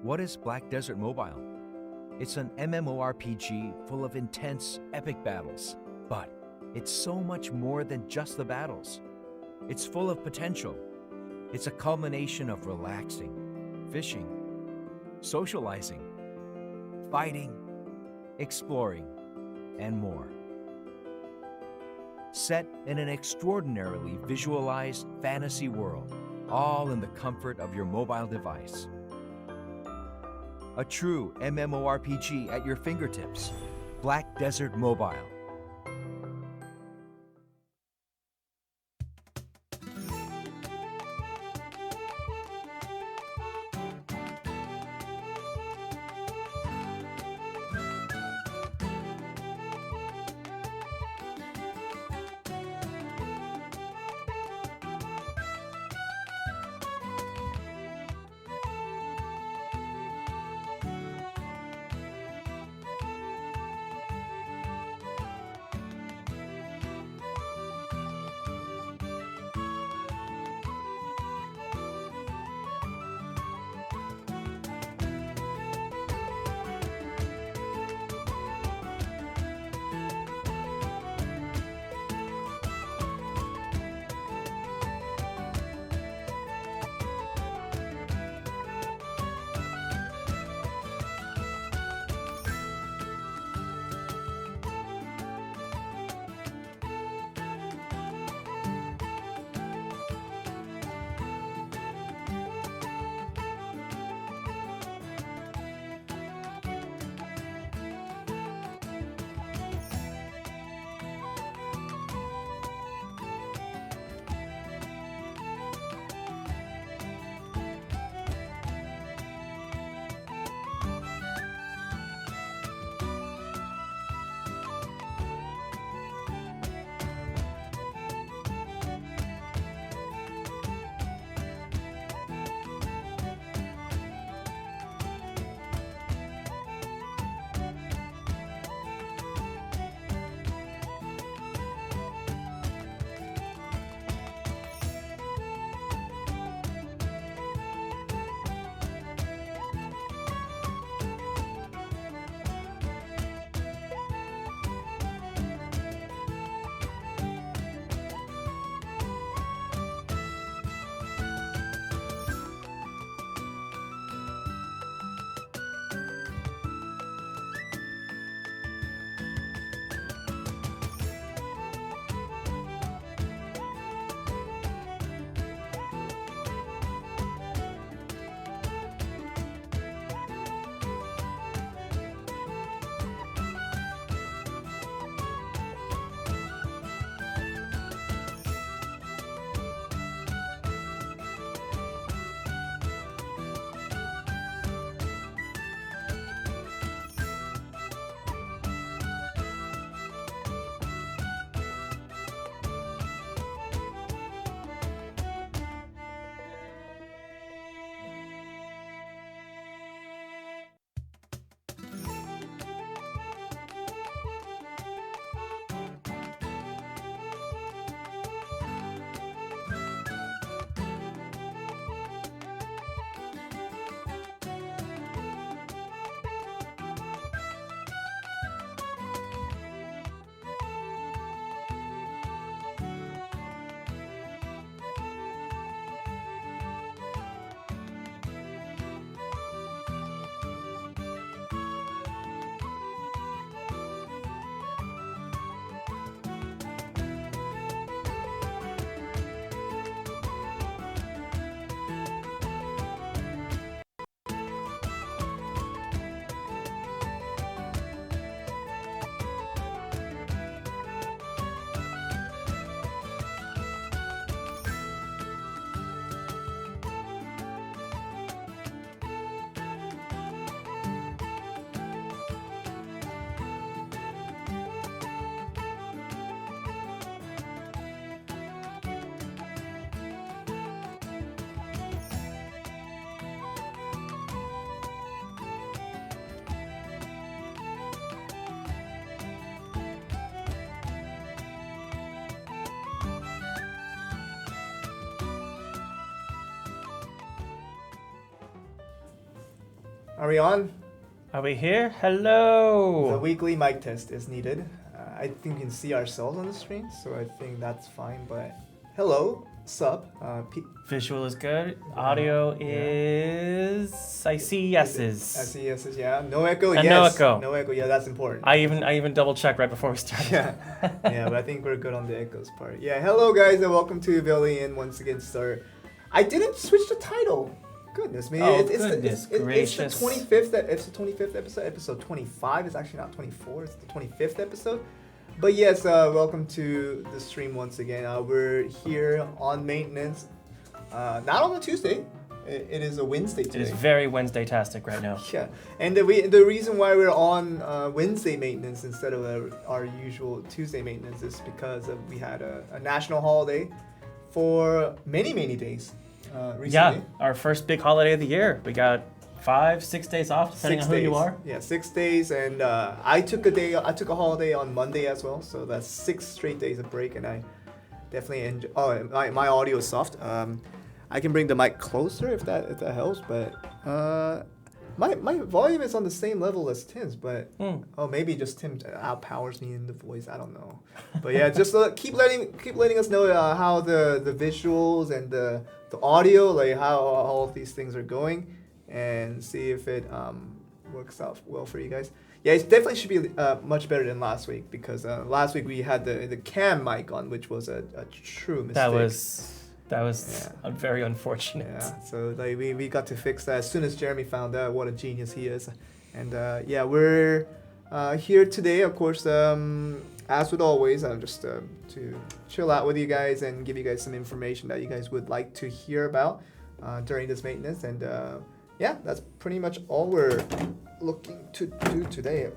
What is Black Desert Mobile? It's an MMORPG full of intense, epic battles, but it's so much more than just the battles. It's full of potential. It's a culmination of relaxing, fishing, socializing, fighting, exploring, and more. Set in an extraordinarily visualized fantasy world, all in the comfort of your mobile device. A true MMORPG at your fingertips. Black Desert Mobile. Are we on? Are we here? Hello! The weekly mic test is needed. I think we can see ourselves on the screen, so I think that's fine, but hello, sup? Visual is good. Audio is... I see yeses. I see yeses, yeah. No echo, and yes. no echo. No echo, yeah, that's important. I even double checked right before we started. Yeah, but I think we're good on the echoes part. Yeah, hello guys, and welcome to Velia Inn once again. I didn't switch the title. Goodness me. Goodness gracious. It's the 25th episode. Episode 25. It's actually not 24. It's the 25th episode. But yes, welcome to the stream once again. We're here on maintenance. Not on a Tuesday. It is a Wednesday today. It is very Wednesday-tastic right now. Yeah. And the reason why we're on Wednesday maintenance instead of our usual Tuesday maintenance is because we had a national holiday for many days. Recently. Yeah, our first big holiday of the year. We got 5-6 days off, depending on who you are. Yeah, 6 days, and I took a holiday on Monday as well, so that's 6 straight days of break, and I definitely enjoy. Oh, my audio is soft. I can bring the mic closer if that helps, but my volume is on the same level as Tim's, but maybe just Tim outpowers me in the voice. I don't know, but yeah, just keep letting us know how the visuals and the audio, like how all of these things are going, and see if it works out well for you guys. Yeah, it definitely should be much better than last week, because last week we had the cam mic on, which was a true mistake. That was very unfortunate. Yeah, so like we got to fix that as soon as Jeremy found out what a genius he is. And yeah, we're here today, of course, as with always, just to chill out with you guys and give you guys some information that you guys would like to hear about during this maintenance. And yeah, that's pretty much all we're looking to do today.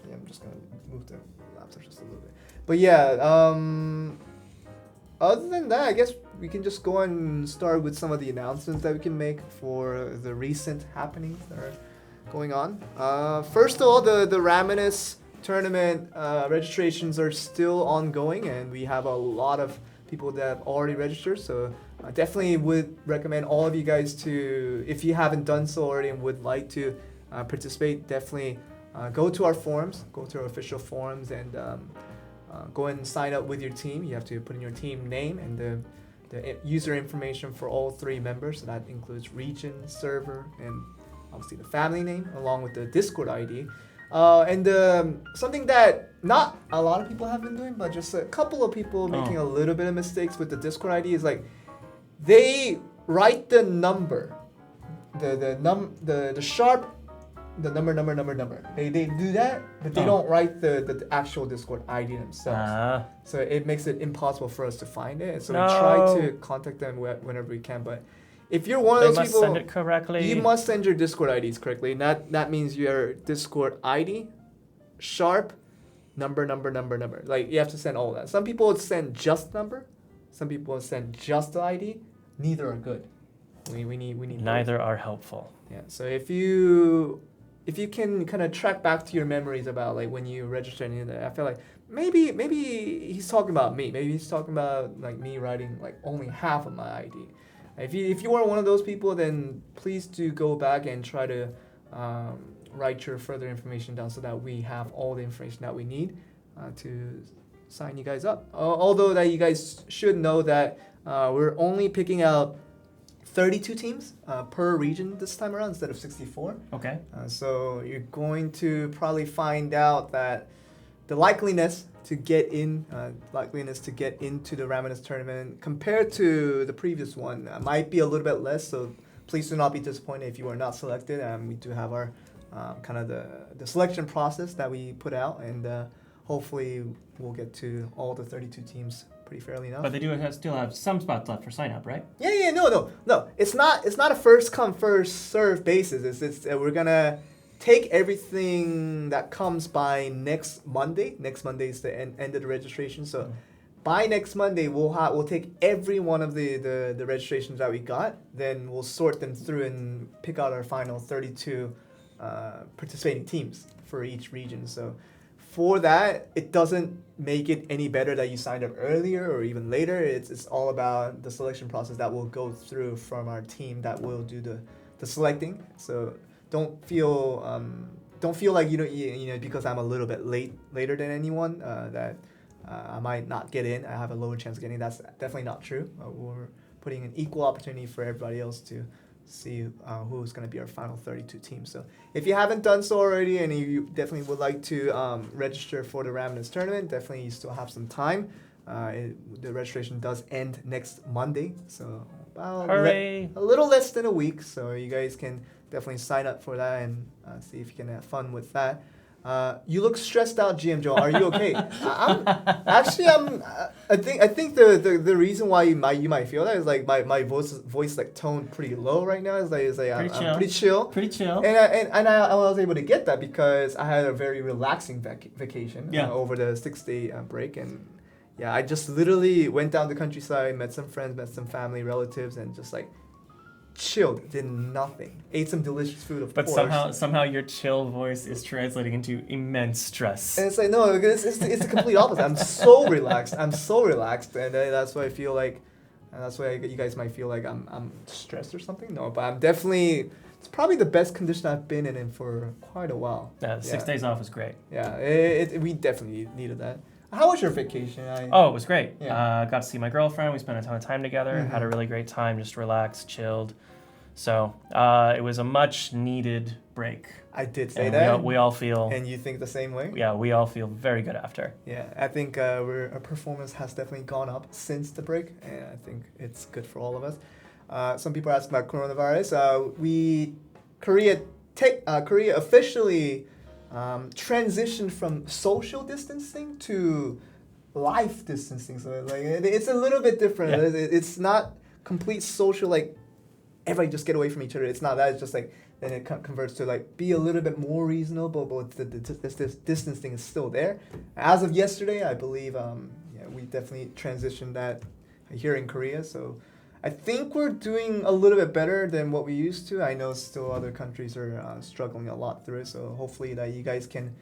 Yeah, I'm just going to move the laptop just a little bit. But yeah, other than that, I guess we can just go and start with some of the announcements that we can make for the recent happenings that are going on. First of all, the Raminus tournament registrations are still ongoing, and we have a lot of people that have already registered. So I definitely would recommend all of you guys to, if you haven't done so already and would like to participate, definitely go to our forums, go to our official forums, and go and sign up with your team. You have to put in your team name and the user information for all 3 members. So that includes region, server, and obviously the family name, along with the Discord ID. And something that not a lot of people have been doing, but just a couple of people making a little bit of mistakes with the Discord ID is like they write the number, the sharp, the number. They do that, but they don't write the actual Discord ID themselves. So it makes it impossible for us to find it. So we try to contact them whenever we can. But if you're one of those people, send it correctly. You must send your Discord IDs correctly. And that means your Discord ID, sharp, number. Like you have to send all that. Some people would send just number. Some people would send just the ID. Neither are good. We need Neither both. Are helpful. Yeah. So if you can kind of track back to your memories about like when you registered in there, I feel like maybe he's talking about me. Maybe he's talking about like me writing like only half of my ID. If you are one of those people, then please do go back and try to write your further information down so that we have all the information that we need to sign you guys up. Although that you guys should know that we're only picking out 32 teams per region this time around instead of 64. Okay. So you're going to probably find out that the likeliness to get into the Raminus tournament compared to the previous one might be a little bit less. So please do not be disappointed if you are not selected. We do have our kind of the selection process that we put out, and hopefully we'll get to all the 32 teams pretty fairly enough. But they do still have some spots left for sign up, right? Yeah, no. It's not a first come first serve basis. It's we're gonna take everything that comes by next Monday. Next Monday is the end of the registration. So by next Monday we'll take every one of the registrations that we got. Then we'll sort them through and pick out our final 32 participating teams for each region. So for that, it doesn't make it any better that you signed up earlier or even later. It's all about the selection process that we'll go through from our team that will do the selecting. So don't feel like you know because I'm a little bit later than anyone that I might not get in. I have a lower chance of getting in. That's definitely not true. We're putting an equal opportunity for everybody else to see who's going to be our final 32 team. So if you haven't done so already and you definitely would like to register for the Ramnus tournament, definitely you still have some time. The registration does end next Monday, so about a little less than a week. So you guys can definitely sign up for that and see if you can have fun with that. You look stressed out, GM Joel. Are you okay? I think the reason why you might feel that is like my voice like tone pretty low right now. It's like I'm pretty chill. Pretty chill. And I was able to get that because I had a very relaxing vacation over the 6-day break. And yeah, I just literally went down the countryside, met some friends, met some family, relatives, and just like chilled, did nothing, ate some delicious food, of course. But somehow your chill voice is translating into immense stress. And it's like, no, it's the complete opposite. I'm so relaxed, and that's why I feel like, and that's why you guys might feel like I'm stressed or something. No, but I'm definitely, it's probably the best condition I've been in for quite a while. Yeah, 6 days off is great. Yeah, we definitely needed that. How was your vacation? It was great. Yeah. Got to see my girlfriend. We spent a ton of time together. Had a really great time, just relaxed, chilled. So it was a much needed break. I did say that. We all feel. And you think the same way? Yeah, we all feel very good after. Yeah, I think our performance has definitely gone up since the break, and I think it's good for all of us. Some people ask about coronavirus. Korea officially transitioned from social distancing to life distancing. So like it's a little bit different. Yeah. It's not complete social like everybody just get away from each other. It's not that. It's just like then it converts to like be a little bit more reasonable, but this distancing is still there. As of yesterday, I believe we definitely transitioned that here in Korea. So I think we're doing a little bit better than what we used to. I know still other countries are struggling a lot through it. So hopefully that you guys can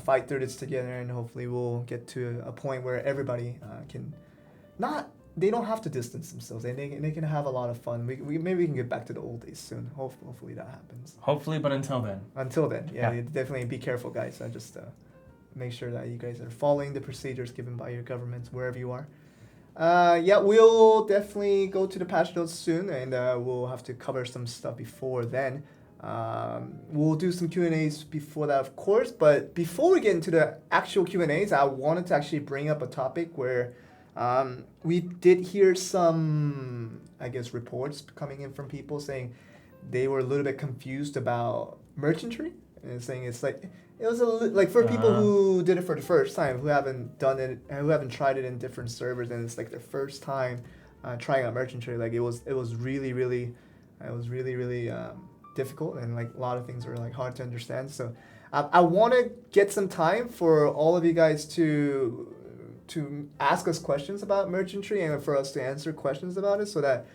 fight through this together, and hopefully we'll get to a point where everybody they don't have to distance themselves. They can have a lot of fun. Maybe we can get back to the old days soon. Hopefully that happens. Hopefully, but until then. Yeah. Definitely be careful, guys. Just make sure that you guys are following the procedures given by your governments wherever you are. We'll definitely go to the patch notes soon, and we'll have to cover some stuff before then. We'll do some Q&As before that, of course, but before we get into the actual Q&As, I wanted to actually bring up a topic where we did hear some, I guess, reports coming in from people saying they were a little bit confused about merchantry, and saying it's like it was like for people who did it for the first time, who haven't done it, who haven't tried it in different servers, and it's like their first time trying out merchantry. Like it was really difficult, and like a lot of things were like hard to understand. So I want to get some time for all of you guys to ask us questions about merchantry and for us to answer questions about it, so that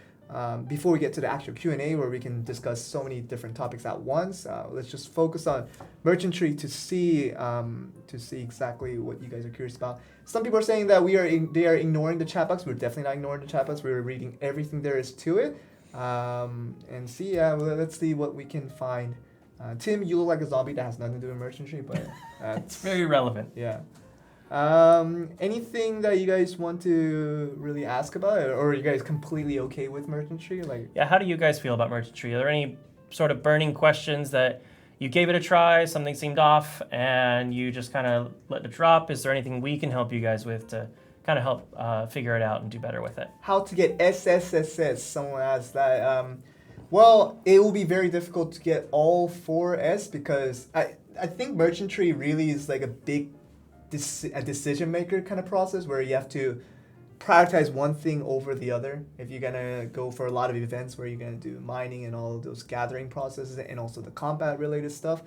before we get to the actual Q&A where we can discuss so many different topics at once, let's just focus on merchantry to see exactly what you guys are curious about. Some people are saying that they are ignoring the chat box. We're definitely not ignoring the chat box. We're reading everything there is to it, and see. Let's see what we can find. Tim, you look like a zombie. That has nothing to do with merchantry, but it's very relevant. Yeah. Anything that you guys want to really ask about, or are you guys completely okay with merchantry? How do you guys feel about merchantry? Are there any sort of burning questions that you gave it a try, something seemed off, and you just kind of let it drop? Is there anything we can help you guys with to kind of help figure it out and do better with it? How to get SSSS? Someone asked that. Well, it will be very difficult to get all 4S because I think merchantry really is like a decision maker kind of process where you have to prioritize one thing over the other. If you're gonna go for a lot of events where you're gonna do mining and all of those gathering processes and also the combat related stuff,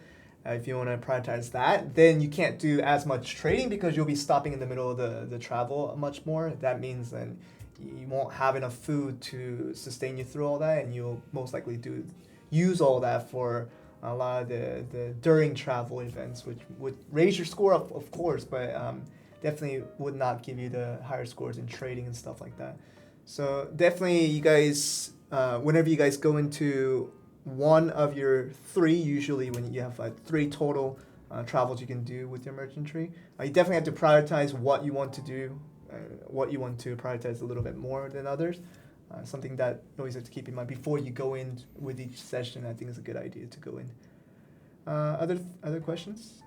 if you want to prioritize that, then you can't do as much trading because you'll be stopping in the middle of the travel much more. That means then you won't have enough food to sustain you through all that, and you'll most likely use all that for a lot of the during travel events, which would raise your score up, of course, but definitely would not give you the higher scores in trading and stuff like that. So definitely you guys, whenever you guys go into one of your three, usually when you have three total travels you can do with your merchantry. You definitely have to prioritize what you want to do, what you want to prioritize a little bit more than others. Something that you always have to keep in mind before you go in with each session. I think it's a good idea to go in. Other questions?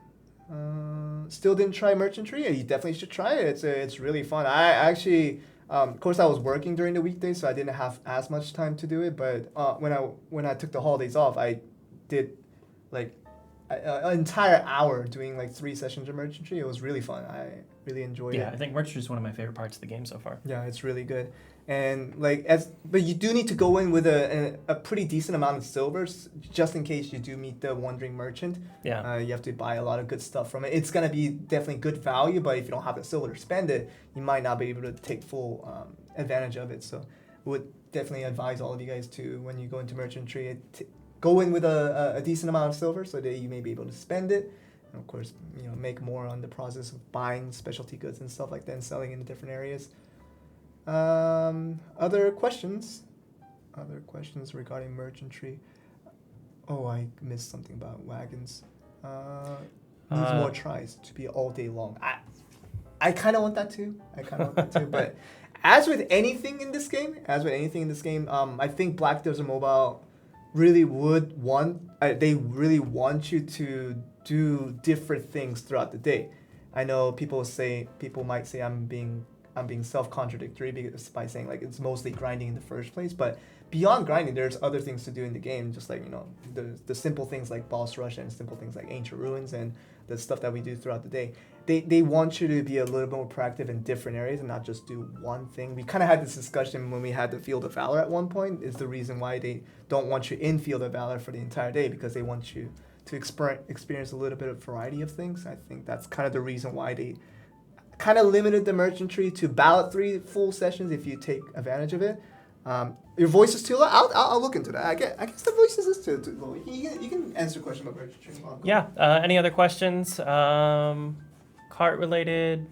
Still didn't try merchantry? Yeah, you definitely should try it. It's really fun. I actually, of course, I was working during the weekdays, so I didn't have as much time to do it. But when I took the holidays off, I did like an entire hour doing like 3 sessions of merchantry. It was really fun. I really enjoyed it. Yeah, I think merchantry is one of my favorite parts of the game so far. Yeah, it's really good. And but you do need to go in with a pretty decent amount of silvers just in case you do meet the wandering merchant. Yeah. You have to buy a lot of good stuff from it. It's gonna be definitely good value, but if you don't have the silver to spend it, you might not be able to take full advantage of it. So would definitely advise all of you guys to, when you go into merchantry, go in with a decent amount of silver so that you may be able to spend it. And of course, make more on the process of buying specialty goods and stuff like that and selling in the different areas. Other questions? Other questions regarding merchantry? Oh, I missed something about wagons. Needs more tries to be all day long. I kind of want that too. But as with anything in this game, I think Black Desert Mobile really would want. They really want you to do different things throughout the day. I know people might say I'm being self-contradictory by saying like it's mostly grinding in the first place, but beyond grinding, there's other things to do in the game, just like the simple things like boss rush and simple things like ancient ruins and the stuff that we do throughout the day. They want you to be a little bit more proactive in different areas and not just do one thing. We kind of had this discussion when we had the Field of Valor at one point. Is the reason why they don't want you in Field of Valor for the entire day, because they want you to experience a little bit of variety of things. I think that's kind of the reason why they kind of limited the merchantry to about 3 full sessions if you take advantage of it. Your voice is too low. I'll look into that. I guess the voice is too low. You can answer the question about merchantry. Yeah. Any other questions? Cart related.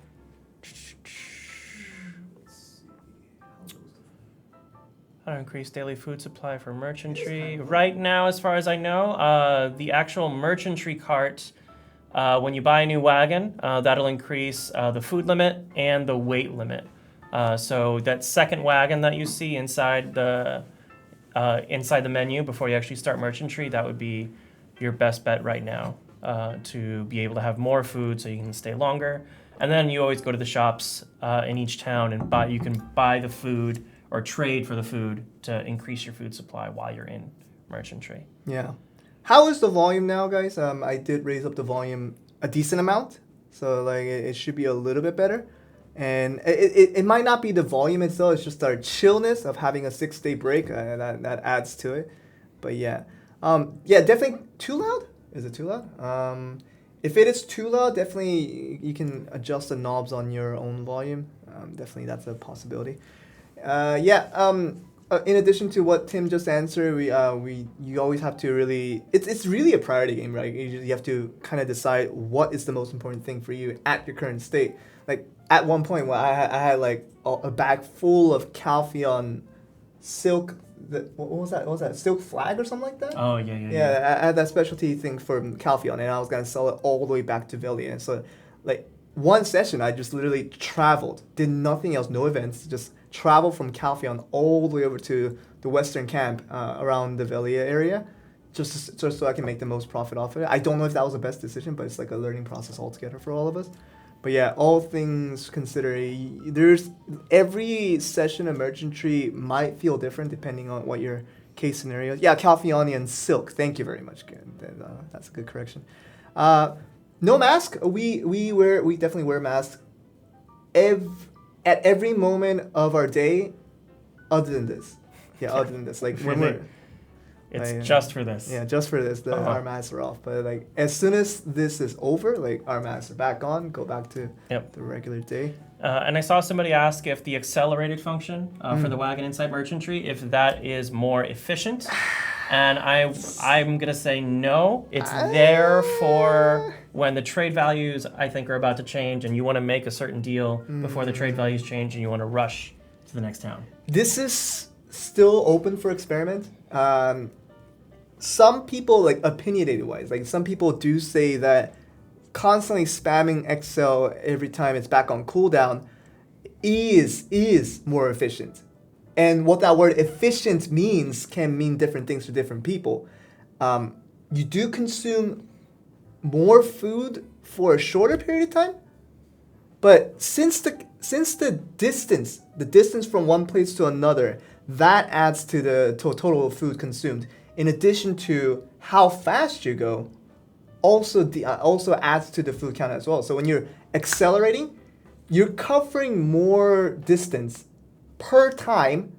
How to increase daily food supply for merchantry. Right now, as far as I know, the actual merchantry cart, when you buy a new wagon, that'll increase the food limit and the weight limit. So that second wagon that you see inside the menu before you actually start merchantry, that would be your best bet right now to be able to have more food so you can stay longer. And then you always go to the shops in each town and you can buy the food or trade for the food to increase your food supply while you're in merchantry. Yeah. How is the volume now, guys? I did raise up the volume a decent amount, so like it should be a little bit better. And it might not be the volume itself; it's just our chillness of having a 6-day break that adds to it. But yeah, definitely too loud. Is it too loud? If it is too loud, definitely you can adjust the knobs on your own volume. Definitely, that's a possibility. In addition to what Tim just answered, you always have to really, it's really a priority game, right? You have to kind of decide what is the most important thing for you at your current state. Like at one point, I had like a bag full of Calpheon silk. What was that? What was that? Silk flag or something like that? Oh yeah. Yeah, I had that specialty thing for Calpheon, and I was gonna sell it all the way back to Velia. And so, like one session, I just literally traveled, did nothing else, no events, just travel from Calpheon all the way over to the western camp around the Velia area, just so I can make the most profit off of it. I don't know if that was the best decision, but it's like a learning process altogether for all of us. But yeah, all things considered, there's every session of merchantry might feel different depending on what your case scenario is. Yeah, Calpheonian silk. Thank you very much. That's a good correction. No mask. We definitely wear masks at every moment of our day, other than this. Yeah, other than this. Like when we're. It's just for this. Yeah, just for this. Our masks are off. But like as soon as this is over, like our masks are back on. Go back to the regular day. And I saw somebody ask if the accelerated function for the wagon inside merchantry, if that is more efficient. And I'm gonna say no. It's there for when the trade values I think are about to change, and you want to make a certain deal before the trade values change, and you want to rush to the next town. This is still open for experiment. some people, like opinionated wise, like some people do say that constantly spamming Excel every time it's back on cooldown is more efficient. And what that word efficient means can mean different things to different people. You do consume more food for a shorter period of time, but since the distance from one place to another, that adds to the total of food consumed. In addition to how fast you go, also adds to the food count as well. So when you're accelerating, you're covering more distance per time.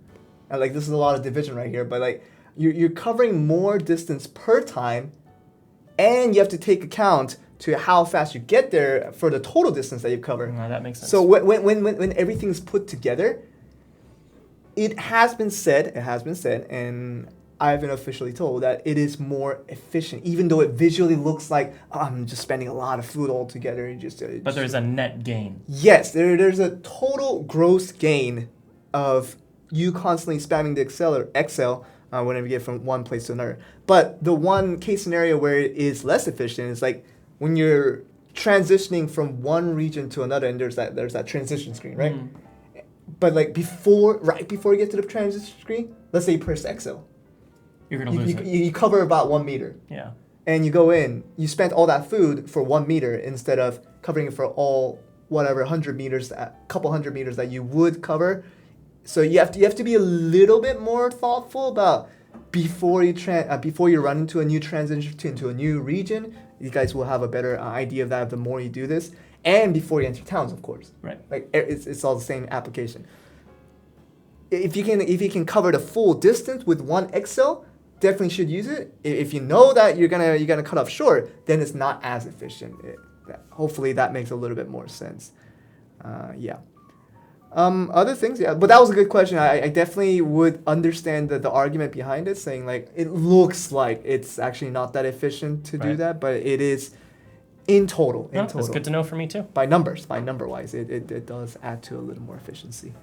And like this is a lot of division right here, but like you're covering more distance per time, and you have to take account to how fast you get there for the total distance that you cover. No, that makes sense. So when everything's put together, it has been said, and I've been officially told that it is more efficient, even though it visually looks like I'm just spending a lot of food altogether. But there's a net gain. Yes, there's a total gross gain of you constantly spamming the Excel whenever you get from one place to another. But the one case scenario where it is less efficient is like when you're transitioning from one region to another, and there's that transition screen, right? Mm. But like right before you get to the transition screen, let's say you press Excel. You're gonna lose it. You cover about 1 meter. Yeah. And you go in, you spent all that food for 1 meter instead of covering it for all whatever 100 meters, a couple hundred meters that you would cover. So you have to be a little bit more thoughtful about before you run into a new transition into a new region. You guys will have a better idea of that the more you do this, and before you enter towns, of course. Right. Like it's all the same application. If you can cover the full distance with one Excel, definitely should use it. If you know that you're gonna cut off short, then it's not as efficient. Hopefully that makes a little bit more sense. Yeah. Other things, yeah, but that was a good question. I definitely would understand the argument behind it, saying like it looks like it's actually not that efficient to do that, but it is in total. That's good to know for me too. By number wise, it does add to a little more efficiency.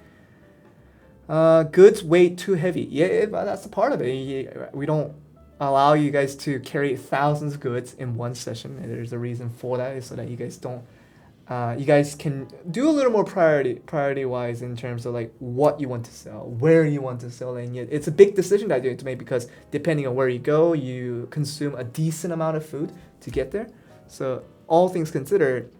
Goods weighed too heavy. Yeah, that's a part of it. We don't allow you guys to carry thousands of goods in one session. And there's a reason for that, is so that you guys don't. You guys can do a little more priority wise in terms of like what you want to sell, where you want to sell, and yet it's a big decision that you have to make because depending on where you go, you consume a decent amount of food to get there. So all things considered,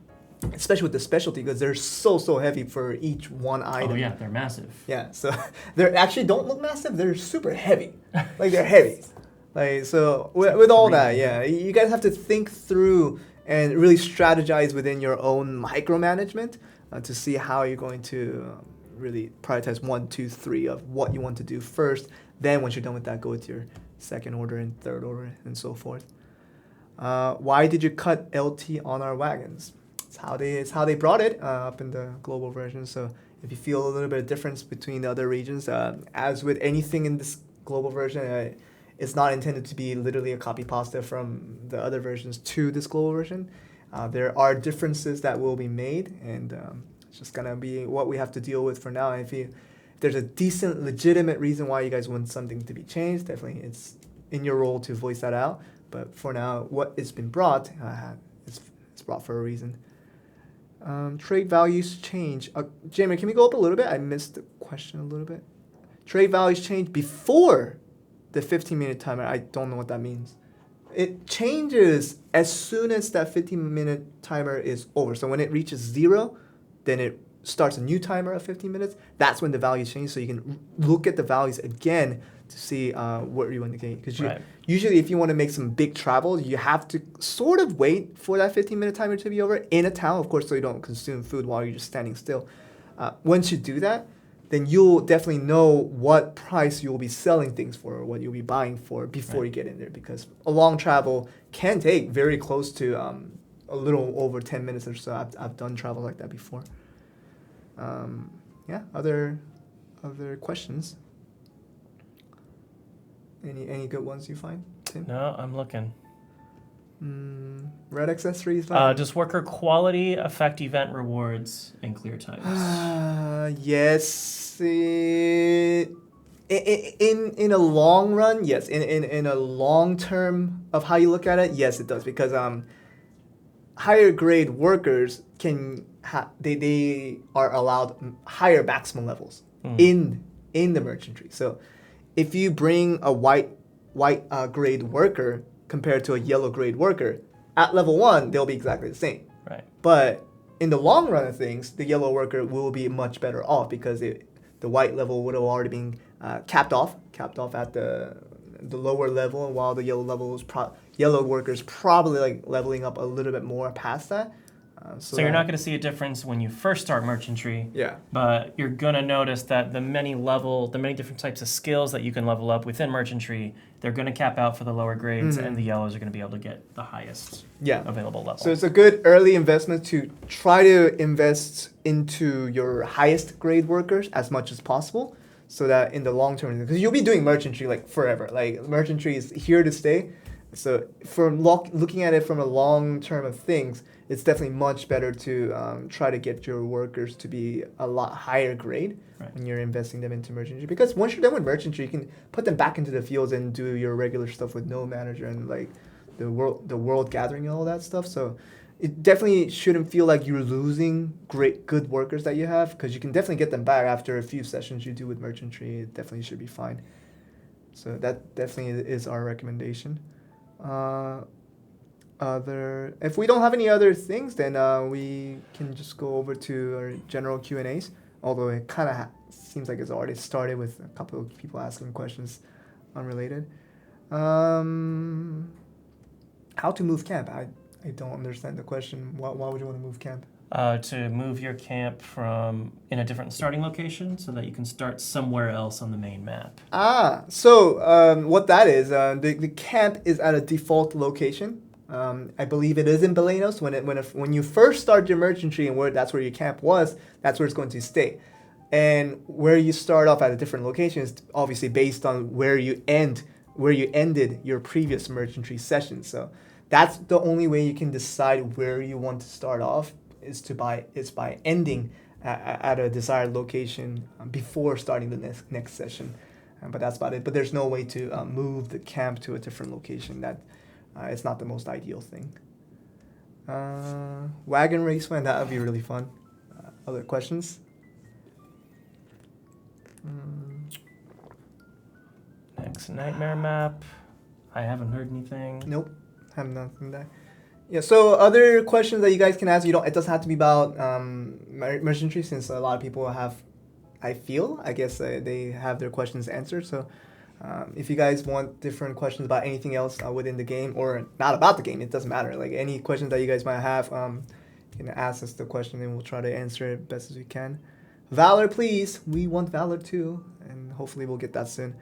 especially with the specialty goods, they're so heavy for each one item. Oh yeah, they're massive. Yeah, so they actually don't look massive. They're super heavy. Like they're heavy. Like so with all that, yeah, you guys have to think through and really strategize within your own micromanagement to see how you're going to really prioritize 1, 2, 3 of what you want to do first. Then once you're done with that, go with your second order and third order and so forth. Why did you cut LT on our wagons? It's how they brought it up in the global version. So if you feel a little bit of difference between the other regions, as with anything in this global version, it's not intended to be literally a copy pasta from the other versions to this global version. There are differences that will be made, and it's just gonna be what we have to deal with for now. And if there's a decent, legitimate reason why you guys want something to be changed, definitely it's in your role to voice that out. But for now, what has been brought, it's brought for a reason. Trade values change. Jamie, can we go up a little bit? I missed the question a little bit. Trade values change before the 15-minute timer. I don't know what that means. It changes as soon as that 15-minute timer is over. So when it reaches 0, then it starts a new timer of 15 minutes. That's when the values change. So you can look at the values again to see what you want to gain. Because usually if you want to make some big travel, you have to sort of wait for that 15-minute timer to be over in a town, of course, so you don't consume food while you're just standing still. Once you do that, then you'll definitely know what price you'll be selling things for or what you'll be buying for before you get in there, because a long travel can take very close to a little over 10 minutes or so. I've done travel like that before. Yeah, other questions? Any good ones you find, Tim? No, I'm looking. Red accessories. Does worker quality affect event rewards in clear times? Yes, it in a long run, yes. In a long term of how you look at it, yes, it does, because higher grade workers they are allowed higher maximum levels in the merchantry. So if you bring a white grade worker compared to a yellow grade worker, at level 1 they'll be exactly the same. Right. But in the long run of things, the yellow worker will be much better off, because the white level would have already been capped off at the lower level, while the yellow level was yellow workers probably like leveling up a little bit more past that. So you're not going to see a difference when you first start merchantry. Yeah. But you're going to notice that the many different types of skills that you can level up within merchantry, they're going to cap out for the lower grades, and the yellows are going to be able to get the highest available level. So it's a good early investment to try to invest into your highest grade workers as much as possible, so that in the long term, because you'll be doing merchantry like forever. Like merchantry is here to stay. So from looking at it from a long term of things, it's definitely much better to try to get your workers to be a lot higher grade when you're investing them into merchantry. Because once you're done with merchantry, you can put them back into the fields and do your regular stuff with no manager and like the world gathering and all that stuff. So it definitely shouldn't feel like you're losing good workers that you have, because you can definitely get them back after a few sessions you do with merchantry. It definitely should be fine. So that definitely is our recommendation. If we don't have any other things, then we can just go over to our general Q&As, although it kind of seems like it's already started with a couple of people asking questions unrelated. How to move camp? I don't understand the question. Why would you want to move camp? To move your camp from in a different starting location so that you can start somewhere else on the main map. So what that is, the camp is at a default location. I believe it is in Belenos. When you first start your merchantry and that's where your camp was, that's where it's going to stay. And where you start off at a different location is obviously based on where you ended your previous merchantry session. So that's the only way you can decide where you want to start off, is by ending at a desired location before starting the next session. But that's about it. But there's no way to move the camp to a different location. That it's not the most ideal thing. Wagon race when that would be really fun. Other questions? Next nightmare map. I haven't heard anything. Nope, have nothing there. Yeah. So other questions that you guys can ask. It doesn't have to be about merchantry, since a lot of people have. I guess they have their questions answered. So. If you guys want different questions about anything else within the game, or not about the game, it doesn't matter. Like any questions that you guys might have, you can ask us the question and we'll try to answer it best as we can. Valor, please. We want Valor too, and hopefully we'll get that soon.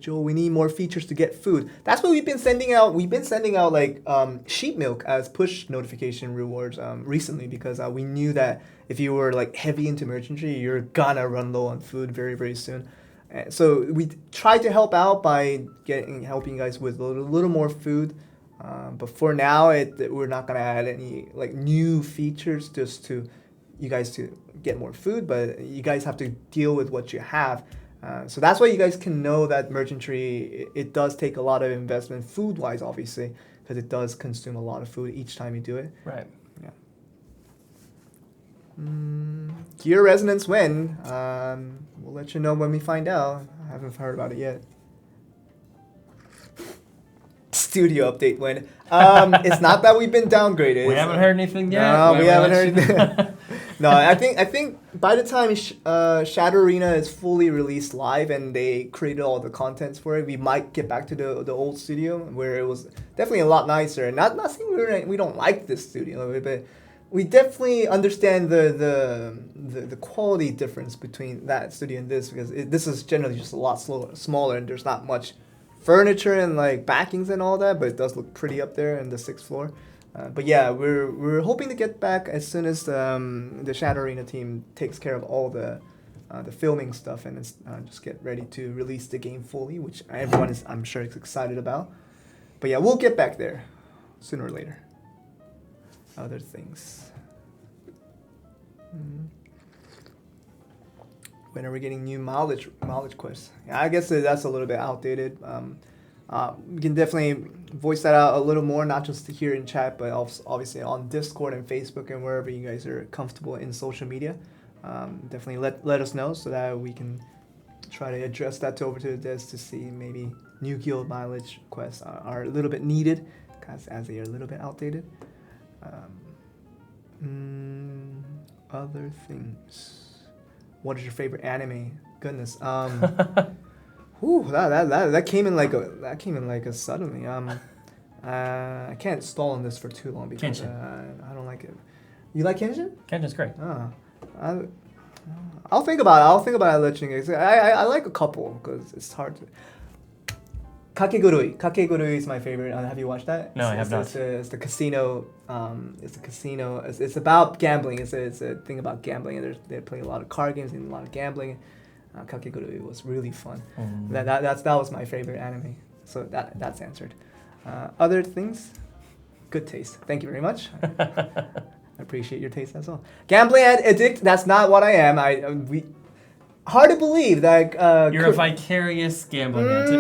Joel, we need more features to get food. That's what we've been sending out. We've been sending out like sheep milk as push notification rewards recently, because we knew that if you were like heavy into merchantry, you're gonna run low on food very, very soon. So we tried to help out by helping you guys with a little more food, but for now we're not gonna add any like new features just to you guys to get more food, but you guys have to deal with what you have. So that's why you guys can know that merchantry, it does take a lot of investment food-wise, obviously, because it does consume a lot of food each time you do it. Right. Yeah. Gear resonance when? We'll let you know when we find out. I haven't heard about it yet. Studio update when? It's not that we've been downgraded. We haven't heard anything yet. No, we haven't heard anything. No, I think by the time Shadow Arena is fully released live and they created all the contents for it, we might get back to the old studio where it was definitely a lot nicer. And not saying we don't like this studio, but we definitely understand the quality difference between that studio and this, because this is generally just a lot smaller and there's not much furniture and like backings and all that, but it does look pretty up there in the 6th floor. But yeah, we're hoping to get back as soon as the Shadow Arena team takes care of all the filming stuff and just get ready to release the game fully, which everyone is, I'm sure, is excited about. But yeah, we'll get back there sooner or later. Other things. when are we getting new mileage quests? Yeah, I guess that's a little bit outdated. We can definitely voice that out a little more, not just here in chat, but obviously on Discord and Facebook and wherever you guys are comfortable in social media. Definitely let us know so that we can try to address that over to the desk to see maybe new guild mileage quests are a little bit needed, as they are a little bit outdated. Other things. What is your favorite anime? Goodness. Whew, that came in like a suddenly. I can't stall on this for too long because I don't like it. You like Kenshin? Kenshin's great. I'll think about it. I'll think about it. Let you guys. I like a couple because it's hard to. Kakegurui. Kakegurui is my favorite. Have you watched that? No, I have not. It's the casino. It's about gambling. It's a thing about gambling, and they play a lot of card games and a lot of gambling. Kakegurui was really fun. That was my favorite anime. So that's answered. Other things, good taste. Thank you very much. I appreciate your taste as well. Gambling addict. That's not what I am. Hard to believe that you're a vicarious gambling addict.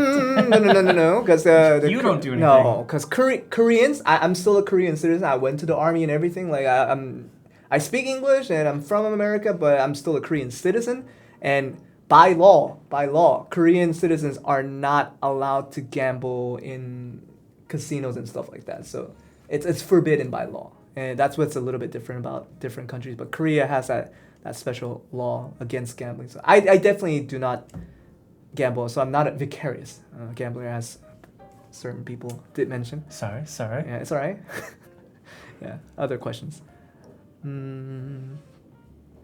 No, because you don't do anything. No, because Koreans. I'm still a Korean citizen. I went to the army and everything. Like I speak English and I'm from America, but I'm still a Korean citizen. And by law, Korean citizens are not allowed to gamble in casinos and stuff like that. So it's forbidden by law. And that's what's a little bit different about different countries. But Korea has that special law against gambling. So I definitely do not gamble. So I'm not a vicarious gambler, as certain people did mention. Sorry. Yeah, it's all right. Yeah, other questions.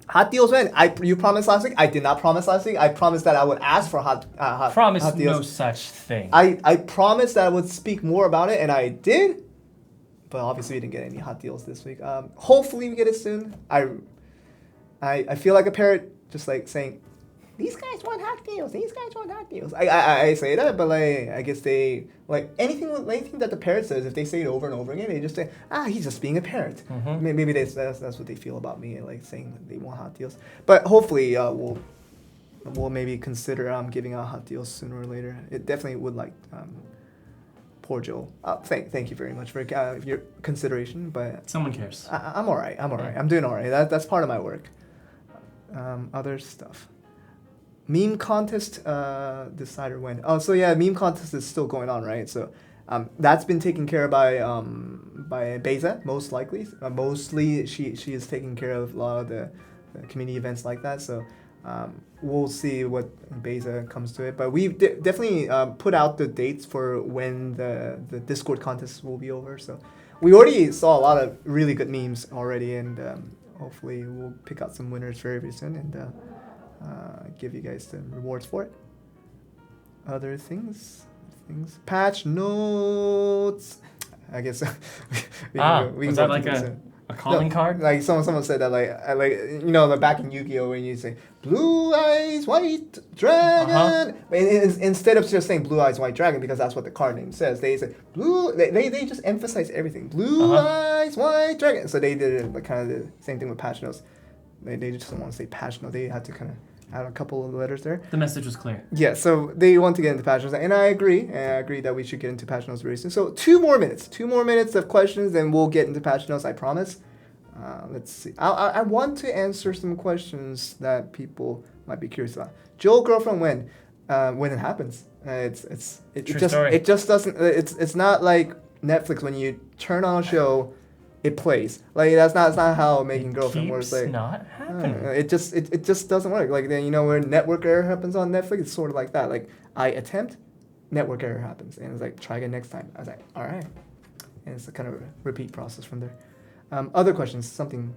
Hot deals when? You promised last week? I did not promise last week. I promised that I would ask for hot Promise deals. no such thing. I promised that I would speak more about it, and I did. But obviously we didn't get any hot deals this week. Hopefully we get it soon. I feel like a parrot, just like saying, these guys want hot deals. These guys want hot deals. I say that, but like I guess they like anything that the parrot says. If they say it over and over again, they just say, he's just being a parrot. Maybe that's what they feel about me, like saying that they want hot deals. But hopefully we'll maybe consider giving out hot deals sooner or later. It definitely would like. Poor Joel. Thank you very much for your consideration, but someone cares. I'm all right. I'm doing all right. That's part of my work. Other stuff. Meme contest decider when. Oh, so yeah, meme contest is still going on, right? So that's been taken care of by Beza, most likely. Mostly she is taking care of a lot of the community events like that. So we'll see what Beza comes to it. But we've definitely put out the dates for when the Discord contest will be over. So we already saw a lot of really good memes already, and hopefully we'll pick out some winners very, very soon and give you guys the rewards for it. Other things. Patch notes. I guess we was that like a calling card? Like someone said that like the back in Yu-Gi-Oh when you say blue eyes white dragon, instead of just saying blue eyes white dragon because that's what the card name says, they say blue. They just emphasize everything. Blue eyes white dragon. So they did like kind of the same thing with patch notes. They just don't want to say patch note. They had to kind of add a couple of letters there. The message was clear. Yeah, so they want to get into patch notes, and I agree. That we should get into patch notes very soon. So 2 more minutes of questions, then we'll get into patch notes. I promise. Let's see. I want to answer some questions that people might be curious about. Joel girlfriend when it happens. It just doesn't. It's not like Netflix when you turn on a show. It plays like that's not how making girlfriend works. Like not happening. It just doesn't work. Like then when network error happens on Netflix, it's sort of like that. Like I attempt, network error happens, and it's like try again next time. I was like, all right, and it's a kind of a repeat process from there. Other questions, something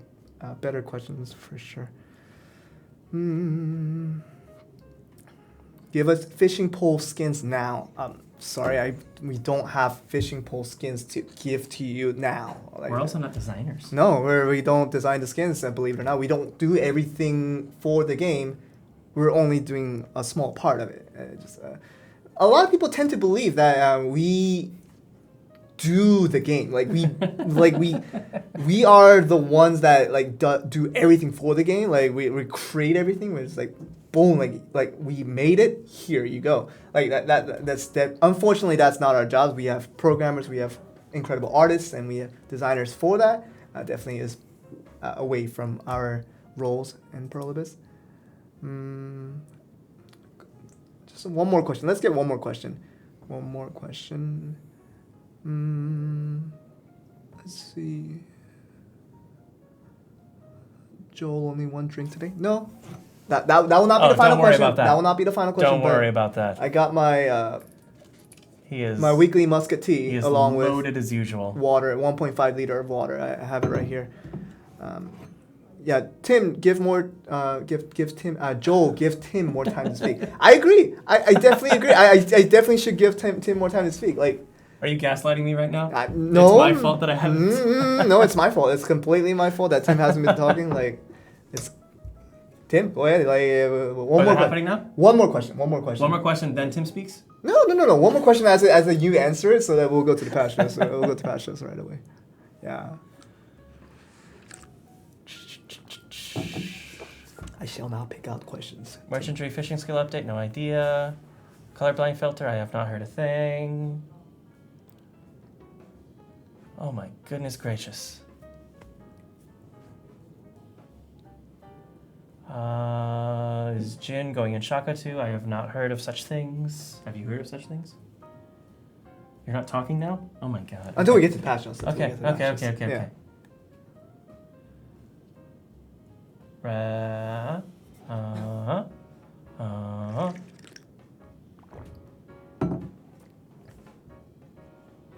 better questions for sure. Give us fishing pole skins now. Sorry, we don't have fishing pole skins to give to you now. We're also not designers. No, we don't design the skins, believe it or not. We don't do everything for the game. We're only doing a small part of it. A lot of people tend to believe that we do the game. We are the ones that do everything for the game. Like we create everything. It's like boom, like we made it. Here you go. Like that's. Unfortunately, that's not our jobs. We have programmers, we have incredible artists, and we have designers for that. Definitely is away from our roles in Perlibus. Just one more question. Let's get one more question. Let's see. Joel, only one drink today? No. That will not be the final question. That will not be the final question. Don't worry about that. I got my my weekly musket tea along with loaded as usual. Water, 1.5 liter of water. I have it right here. Tim, give Joel, give Tim more time to speak. I agree. I definitely agree. I definitely should give Tim more time to speak. Like, are you gaslighting me right now? No. It's my fault that I haven't. No, it's my fault. It's completely my fault that Tim hasn't been talking. Like, it's Tim. Go ahead. Like, one more. Happening now? One more question. One more question. Then Tim speaks. No. One more question as you answer it, so that we'll go to the patch notes. We'll go to patch notes right away. Yeah. I shall now pick out questions. Merchantry fishing skill update, no idea. Colorblind filter, I have not heard a thing. Oh my goodness gracious. Is Jin going in Shaka 2? I have not heard of such things. Have you heard of such things? You're not talking now? Oh my god. Until we get to the patch notes. Okay.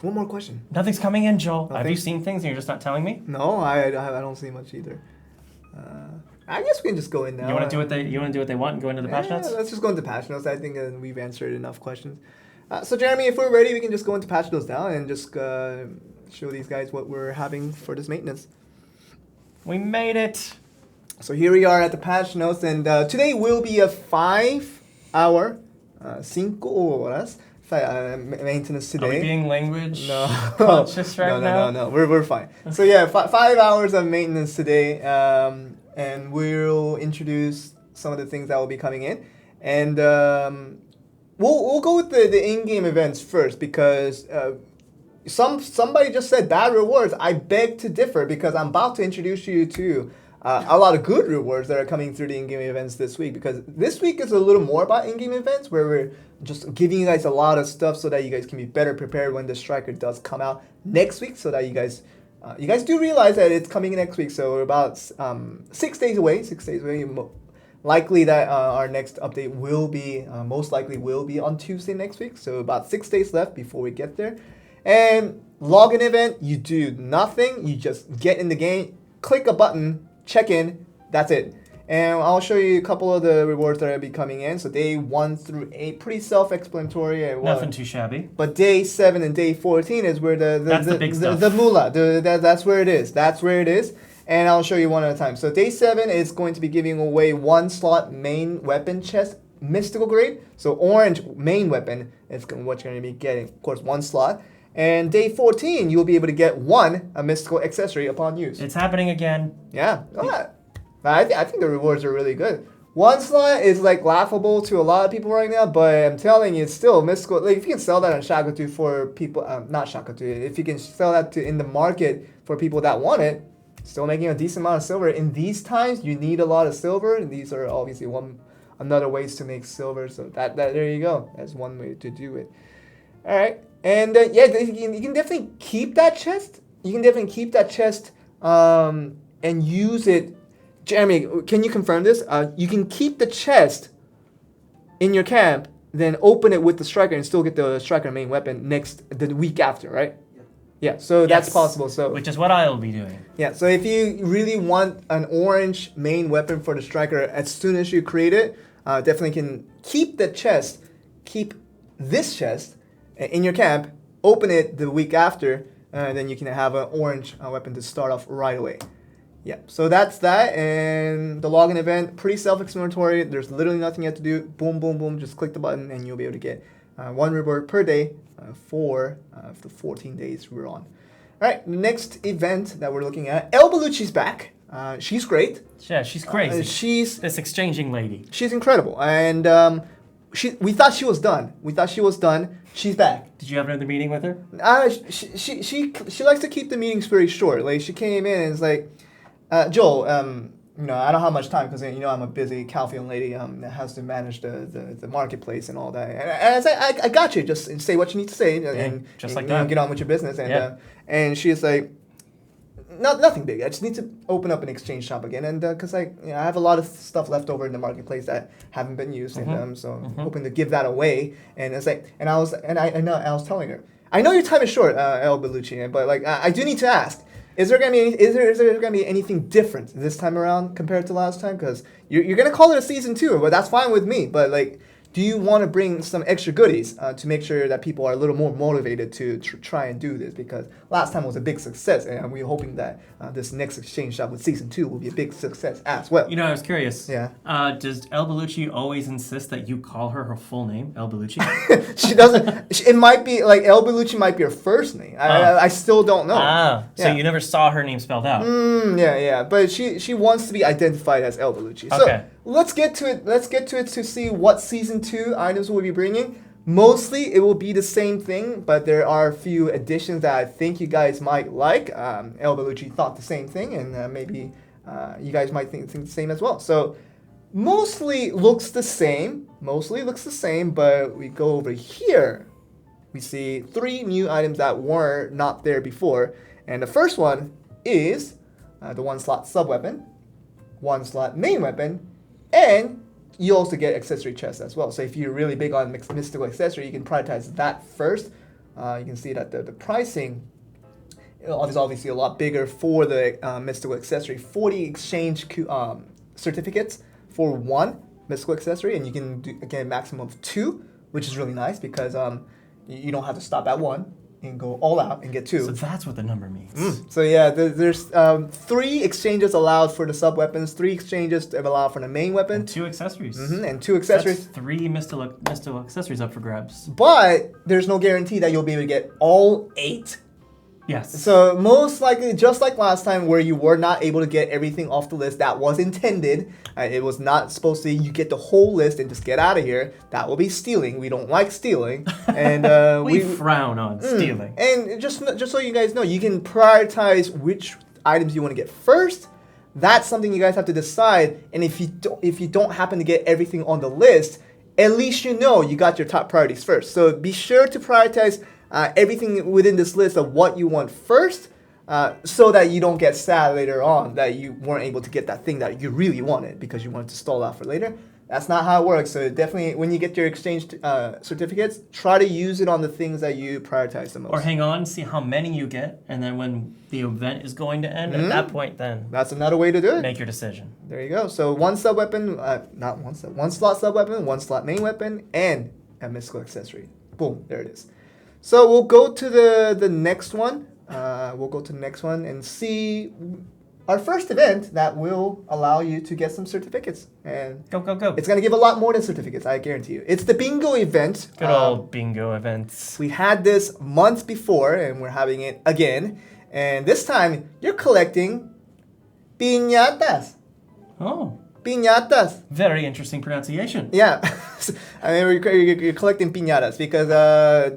One more question. Nothing's coming in, Joel. Nothing? Have you seen things and you're just not telling me? No, I don't see much either. I guess we can just go in now. You want to do what they want and go into the patch notes? Let's just go into patch notes. I think we've answered enough questions. So Jeremy, if we're ready, we can just go into patch notes now and just show these guys what we're having for this maintenance. We made it. So here we are at the patch notes, and today will be a 5-hour, 5 horas maintenance today. Are we being language no. conscious right now? No. We're fine. So yeah, 5 hours of maintenance today, and we'll introduce some of the things that will be coming in, and we'll go with the in-game events first because somebody just said bad rewards. I beg to differ because I'm about to introduce you to a lot of good rewards that are coming through the in-game events this week, because this week is a little more about in-game events where we're just giving you guys a lot of stuff so that you guys can be better prepared when the striker does come out next week, so that you guys do realize that it's coming next week. So we're about 6 days away. Likely that our next update will be most likely will be on Tuesday next week. So about 6 days left before we get there. And login event, you do nothing. You just get in the game, click a button, check in, that's it. And I'll show you a couple of the rewards that will be coming in. So day 1 through 8, pretty self-explanatory. Nothing too shabby. But day 7 and day 14 is where the big stuff. The moolah, that's where it is. That's where it is. And I'll show you one at a time. So day 7 is going to be giving away 1 slot main weapon chest, mystical grade. So orange main weapon is what you're going to be getting. Of course, 1 slot. And day 14, you'll be able to get a mystical accessory upon use. It's happening again. Yeah. I think the rewards are really good. 1 slot is like laughable to a lot of people right now, but I'm telling you, it's still mystical. Like if you can sell that on Shakatu for people, not Shakatu, if you can sell that in the market for people that want it, still making a decent amount of silver. In these times, you need a lot of silver, and these are obviously another ways to make silver. So that there you go. That's one way to do it. All right. And you can definitely keep that chest. And use it. Jeremy, can you confirm this? You can keep the chest in your camp, then open it with the striker and still get the striker main weapon the week after, right? Yeah, so that's possible. So which is what I'll be doing. Yeah, so if you really want an orange main weapon for the striker, as soon as you create it, definitely can keep this chest in your camp, open it the week after, and then you can have an orange weapon to start off right away. Yeah, so that's that, and the login event, pretty self-explanatory. There's literally nothing you have to do. Boom, boom, boom, just click the button, and you'll be able to get 1 reward per day for the 14 days we're on. All right, next event that we're looking at, El Belucci's back. She's great. Yeah, she's crazy. She's this exchanging lady. She's incredible, and we thought she was done. She's back. Did you have another meeting with her? She likes to keep the meetings very short. Like she came in and it's like, Joel, I don't have much time because I'm a busy Calphian lady that has to manage the marketplace and all that. And I say, I got you. Just say what you need to say and just like that. Get on with your business. And and she's like, nothing big. I just need to open up an exchange shop again, and because I have a lot of stuff left over in the marketplace that haven't been used, and so I'm hoping to give that away. And it's like, I was telling her, I know your time is short, El Bellucci, but like I do need to ask. Is there gonna be anything different this time around compared to last time? Because you're gonna call it a season 2, but that's fine with me. But like, do you want to bring some extra goodies to make sure that people are a little more motivated to try and do this? Because last time was a big success, and we're hoping that this next exchange shop with season 2 will be a big success as well. I was curious. Yeah. Does El Bellucci always insist that you call her full name, El Bellucci? She doesn't. It might be like El Bellucci might be her first name. I still don't know. So you never saw her name spelled out. Yeah. But she wants to be identified as El Bellucci. Okay. So let's get to it to see what season 2 items we'll be bringing. Mostly it will be the same thing, but there are a few additions that I think you guys might like. El Bellucci thought the same thing, and maybe you guys might think the same as well. So mostly looks the same, but we go over here. We see 3 new items that were not there before, and the first one is the 1-slot sub-weapon, 1-slot main weapon, and you also get accessory chests as well. So if you're really big on mystical accessory, you can prioritize that first. You can see that the pricing is obviously a lot bigger for the mystical accessory. 40 exchange certificates for 1 mystical accessory, and you can do, again, a maximum of 2, which is really nice because you don't have to stop at 1 and go all out and get 2. So that's what the number means. So yeah, there's 3 exchanges allowed for the sub-weapons, 3 exchanges allowed for the main weapon. And 2 accessories. And 2 accessories. That's 3 mystical accessories up for grabs. But there's no guarantee that you'll be able to get all 8. Yes. So most likely, just like last time where you were not able to get everything off the list that was intended, it was not supposed to, you get the whole list and just get out of here. That will be stealing. We don't like stealing. And we frown on stealing. And just so you guys know, you can prioritize which items you want to get first. That's something you guys have to decide. And if you don't happen to get everything on the list, at least you know you got your top priorities first. So be sure to prioritize everything within this list of what you want first, so that you don't get sad later on that you weren't able to get that thing that you really wanted because you wanted to stall out for later. That's not how it works. So definitely, when you get your exchange certificates, try to use it on the things that you prioritize the most. Or hang on, see how many you get, and then when the event is going to end, at that point, then that's another way to do it. Make your decision. There you go. So 1 sub-weapon, 1 slot sub-weapon, 1 slot main weapon, and a mystical accessory. Boom, there it is. So we'll go to the next one. We'll go to the next one and see our first event that will allow you to get some certificates. And go. It's going to give a lot more than certificates, I guarantee you. It's the bingo event. Good old bingo events. We had this months before, and we're having it again. And this time, you're collecting piñatas. Oh. Piñatas. Very interesting pronunciation. Yeah. I mean, you're collecting piñatas because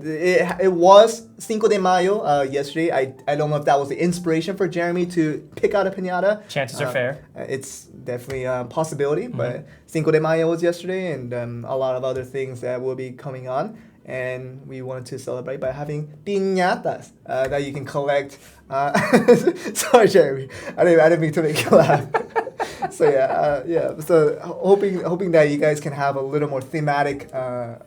it was Cinco de Mayo yesterday. I don't know if that was the inspiration for Jeremy to pick out a piñata. Chances are fair. It's definitely a possibility, but Cinco de Mayo was yesterday, and a lot of other things that will be coming on. And we wanted to celebrate by having piñatas that you can collect. Sorry, Jeremy. I didn't mean to make you laugh. So yeah. So hoping that you guys can have a little more thematic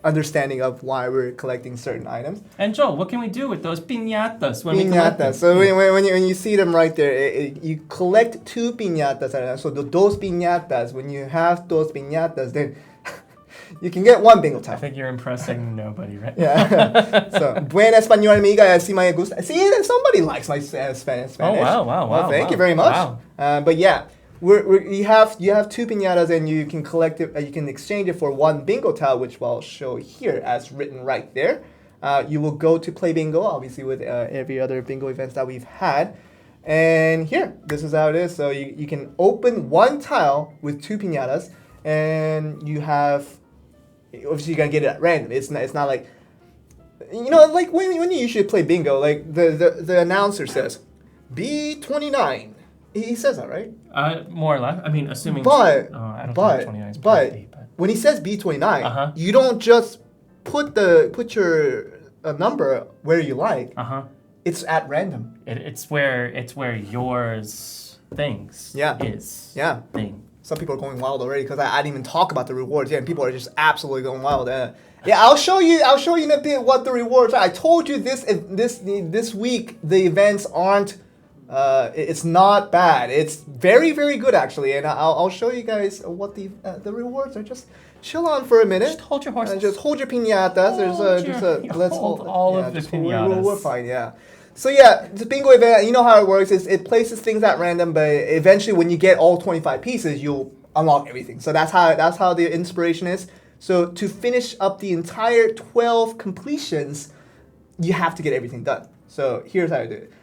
understanding of why we're collecting certain items. And Joel, what can we do with those piñatas when we collect them? So when you see them right there, you collect 2 piñatas. So those piñatas, when you have those piñatas, then you can get 1 bingo tile. I think you're impressing nobody right now. Yeah. So, buen español, amiga. Si me gusta. See, somebody likes my Spanish. Oh, wow. Well, thank you very much. Wow. But yeah, you have 2 piñatas, and you can collect it. You can exchange it for 1 bingo tile, which I'll show here as written right there. You will go to play bingo, obviously with every other bingo events that we've had. And here, this is how it is. So you can open one tile with 2 piñatas, and you have, obviously you're gonna get it at random. It's not like, like when you usually play bingo, like the announcer says, B29. He says that, right? More or less. I mean, assuming. But I don't think 29 is but pretty, but when he says B29, you don't just put your number where you like. It's at random. It's where yours things is. Yeah. Thing. Some people are going wild already because I didn't even talk about the rewards yet, and people are just absolutely going wild. Yeah, I'll show you in a bit what the rewards are. I told you this week the events aren't. It's not bad. It's very, very good actually, and I'll show you guys what the rewards are. Just chill on for a minute. Just hold your horses. Just hold your piñatas. Let's hold all of the piñatas. We're fine. Yeah. So yeah, the bingo event, you know how it works. It places things at random, but eventually when you get all 25 pieces, you'll unlock everything. So that's how the inspiration is. So to finish up the entire 12 completions, you have to get everything done. So here's how you do it.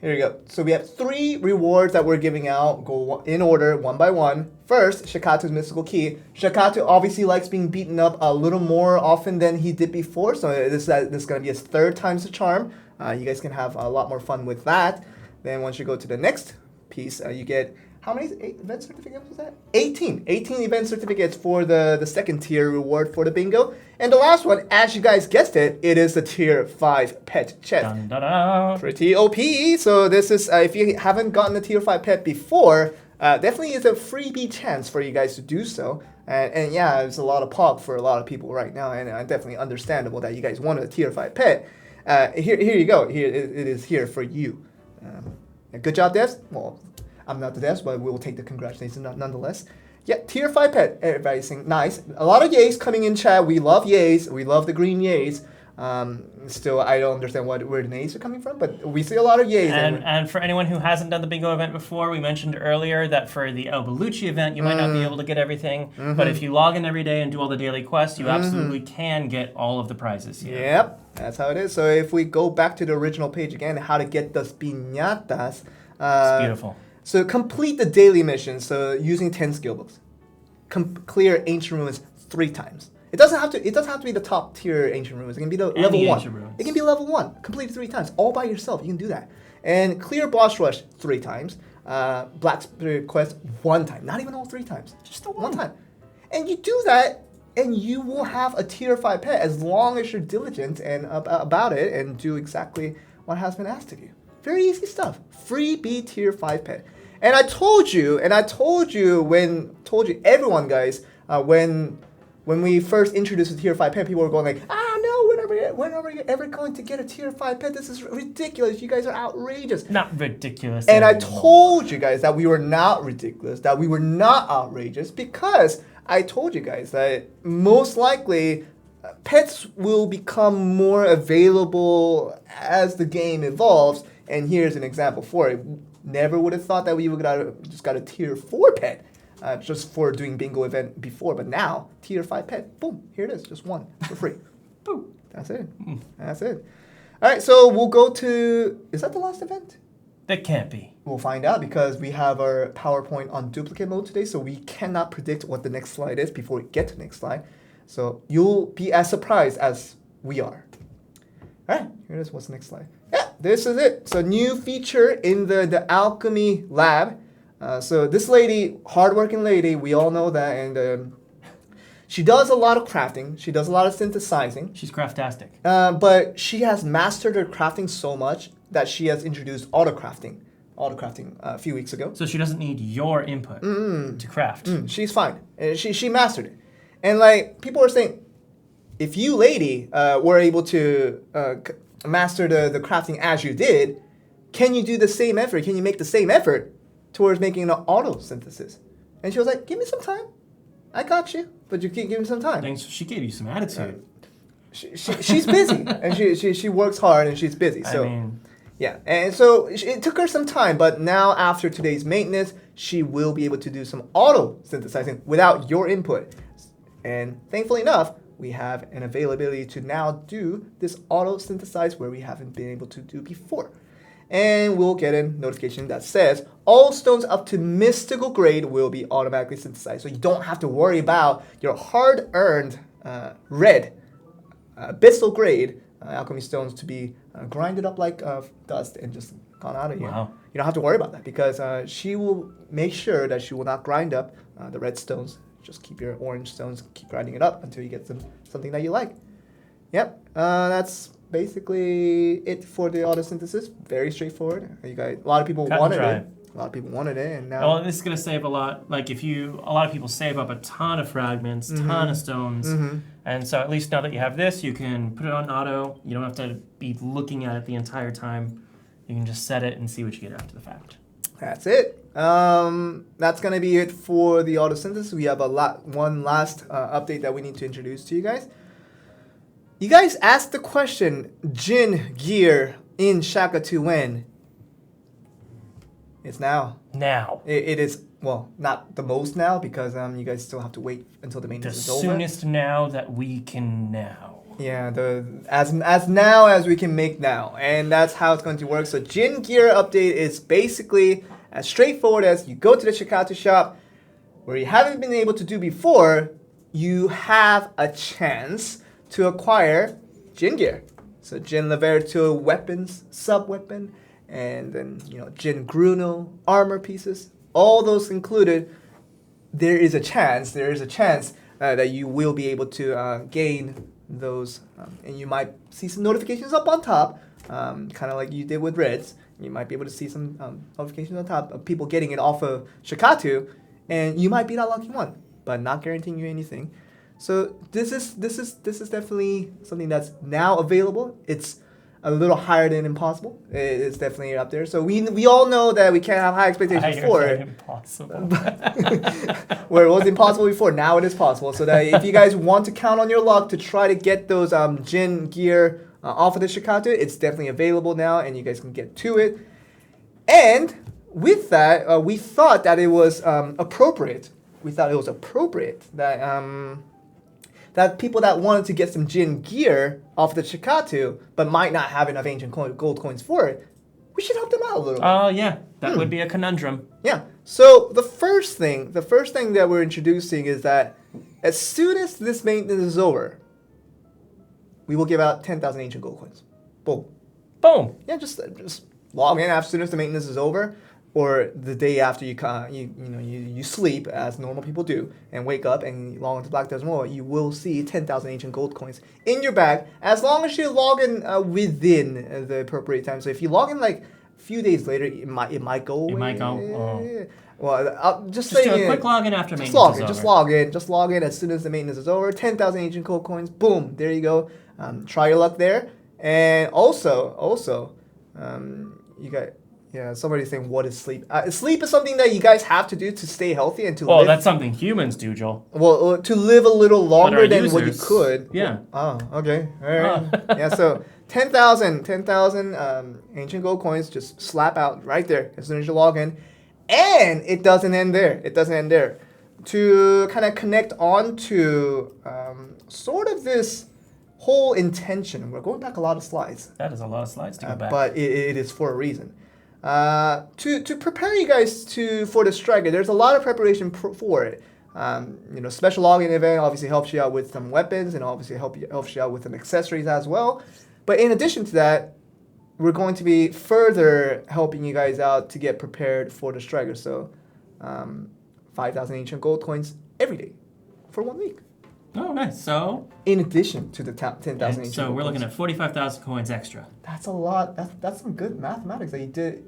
Here we go. So we have 3 rewards that we're giving out. Go in order, one by one. First, Shakatu's Mystical Key. Shakatu obviously likes being beaten up a little more often than he did before. So this is going to be his 3rd time's the charm. You guys can have a lot more fun with that. Then once you go to the next piece, you get, how many event certificates was that? 18 event certificates for the 2nd tier reward for the bingo. And the last one, as you guys guessed it, it is the tier 5 pet chest. Dun, dun, dun. Pretty OP. So this is, if you haven't gotten the tier 5 pet before, definitely is a freebie chance for you guys to do so. And yeah, it's a lot of pog for a lot of people right now, and definitely understandable that you guys wanted a tier 5 pet. Here you go. Here it is here for you. Good job, devs. Well, I'm not the devs, but we will take the congratulations nonetheless. Yeah, tier 5 pet. Everybody's saying nice. A lot of yays coming in chat. We love yays. We love the green yays. Still, I don't understand where the nays are coming from, but we see a lot of yays. And for anyone who hasn't done the bingo event before, we mentioned earlier that for the El Belucci event, you might not be able to get everything, but if you log in every day and do all the daily quests, you absolutely can get all of the prizes here. Yep, that's how it is. So if we go back to the original page again, how to get those piñatas. It's beautiful. So complete the daily mission. So using 10 skill books, clear ancient ruins 3 times. It doesn't have to be the top tier ancient ruins. It can be the level 1. It can be level 1. Complete 3 times, all by yourself. You can do that. And clear boss rush 3 times. Black Spirit quest 1 time. Not even all 3 times. Just the 1 time. And you do that, and you will have a tier 5 pet as long as you're diligent and about it and do exactly what has been asked of you. Very easy stuff. Freebie tier 5 pet. And I told you everyone, guys, when we first introduced the tier 5 pet, people were going like, no, when are we ever going to get a tier 5 pet? This is ridiculous. You guys are outrageous. Not ridiculous. And I told you guys that we were not ridiculous, that we were not outrageous, because I told you guys that most likely pets will become more available as the game evolves. And here's an example for it. Never would have thought that we would just got a tier 4 pet. Just for doing bingo event before, but now tier 5 pet, boom, here it is, just 1 for free. Boom, that's it. That's it. All right, so we'll go to, is that the last event? That can't be. We'll find out because we have our PowerPoint on duplicate mode today, so we cannot predict what the next slide is before we get to the next slide. So you'll be as surprised as we are. All right, here it is. What's the next slide? Yeah, this is it. So new feature in the alchemy lab. So this lady, hardworking lady, we all know that, and she does a lot of crafting. She does a lot of synthesizing. She's craftastic. But she has mastered her crafting so much that she has introduced auto crafting a few weeks ago. So she doesn't need your input to craft. She's fine. She mastered it. And like people are saying, if you, lady, were able to master the crafting as you did, can you do the same effort? Can you make the same effort towards making an auto synthesis? And she was like, give me some time. I got you, but you can't give me some time. Thanks. She gave you some attitude. She's busy, and she works hard, and she's busy. So, I mean, yeah. And so it took her some time, but now after today's maintenance, she will be able to do some auto synthesizing without your input. And thankfully enough, we have an availability to now do this auto synthesize where we haven't been able to do before. and we'll get a notification that says all stones up to mystical grade will be automatically synthesized. So you don't have to worry about your hard-earned red abyssal grade alchemy stones to be grinded up like dust and just gone out of here. Wow. You don't have to worry about that because she will make sure that she will not grind up the red stones. Just keep your orange stones, keep grinding it up until you get something that you like. Yep, that's basically it for the autosynthesis. Very straightforward. You guys, a lot of people wanted it. A lot of people wanted it, and now. Well, this is gonna save a lot. Like a lot of people save up a ton of fragments, ton of stones, and so at least now that you have this, you can put it on auto. You don't have to be looking at it the entire time. You can just set it and see what you get after the fact. That's it. That's gonna be it for the autosynthesis. We have one last update that we need to introduce to you guys. You guys asked the question, Jin gear in Shaka 2 when? It's now. Now. It is, well, not the most now because you guys still have to wait until the maintenance is over. The soonest now that we can now. Yeah, as now as we can make now. And that's how it's going to work. So Jin gear update is basically as straightforward as you go to the Shikatu shop where you haven't been able to do before, you have a chance to acquire Jin gear. So Jin Leverito weapons, sub-weapon, and then, Jin Gruno armor pieces. All those included, there is a chance that you will be able to gain those. And you might see some notifications up on top, kind of like you did with Reds. You might be able to see some notifications on top of people getting it off of Shikatu, and you might be that lucky one, but not guaranteeing you anything. So this is definitely something that's now available. It's a little higher than impossible. It's definitely up there. So we all know that we can't have high expectations for it. Impossible. Where it was impossible before, now it is possible. So that if you guys want to count on your luck to try to get those Jin gear off of the Shikatu, it's definitely available now, and you guys can get to it. And with that, we thought that it was appropriate. We thought it was appropriate that people that wanted to get some Jin gear off the Shikatu, but might not have enough ancient gold coins for it, we should help them out a little bit. Oh, yeah. That would be a conundrum. Yeah. So the first thing that we're introducing is that as soon as this maintenance is over, we will give out 10,000 ancient gold coins. Boom. Boom. Yeah, just log in as soon as the maintenance is over, or the day after you sleep, as normal people do, and wake up and log into Black Desert Mall, you will see 10,000 ancient gold coins in your bag, as long as you log in within the appropriate time. So if you log in like a few days later, it might go away. It might go. Oh. Well, just do a quick login after maintenance is over. Just log in as soon as the maintenance is over. 10,000 ancient gold coins. Boom. There you go. Try your luck there. And also, you got. Yeah, somebody's saying, what is sleep? Sleep is something that you guys have to do to stay healthy and to live. Well, that's something humans do, Joel. Well, to live a little longer than what you could. Yeah. Oh, okay. All right. Yeah, so 10,000 ancient gold coins just slap out right there as soon as you log in. And it doesn't end there. To kind of connect on to sort of this whole intention. We're going back a lot of slides. That is a lot of slides to go back. But it is for a reason. To prepare you guys for the striker, there's a lot of preparation for it. Special login event obviously helps you out with some weapons and obviously helps you out with some accessories as well. But in addition to that, we're going to be further helping you guys out to get prepared for the striker. So 5,000 ancient gold coins every day for 1 week. Oh, nice. So in addition to the 10,000 ancient gold so we're coins. looking at 45,000 coins extra. That's a lot. That's some good mathematics that you did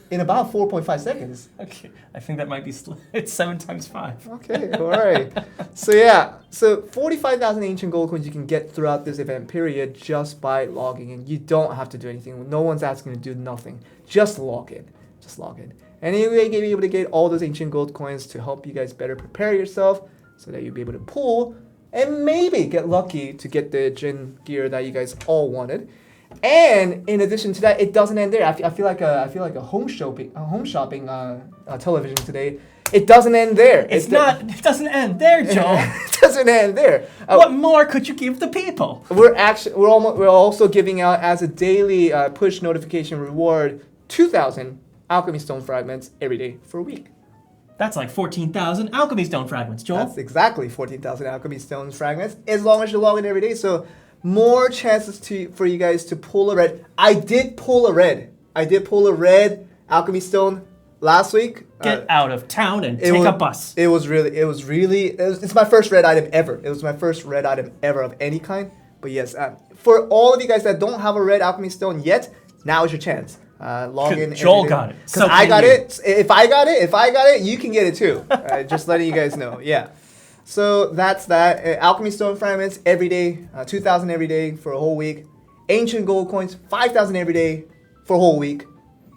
in about 4.5 seconds. Okay, I think that might be it's 7 times 5. Okay, all right. So 45,000 ancient gold coins you can get throughout this event period just by logging in. You don't have to do anything. No one's asking you to do nothing. Just log in. And you'll be able to get all those ancient gold coins to help you guys better prepare yourself so that you'll be able to pull and maybe get lucky to get the Jin gear that you guys all wanted. And in addition to that, it doesn't end there. I feel like a home shopping television today. It doesn't end there. It doesn't end there, Joel. It doesn't end there. What more could you give the people? We're also giving out as a daily push notification reward 2,000 alchemy stone fragments every day for a week. That's like 14,000 alchemy stone fragments, Joel. That's exactly 14,000 alchemy stone fragments as long as you log in every day. So more chances for you guys to pull a red. I did pull a red alchemy stone last week. Get out of town and take a bus. It's my first red item ever. It was my first red item ever of any kind. But yes, for all of you guys that don't have a red alchemy stone yet, now is your chance. Log in. Joel got it. Because I got it. If I got it, you can get it too. Just letting you guys know. Yeah. So that's that. Alchemy stone fragments every day, 2,000 every day for a whole week. Ancient gold coins, 5,000 every day for a whole week.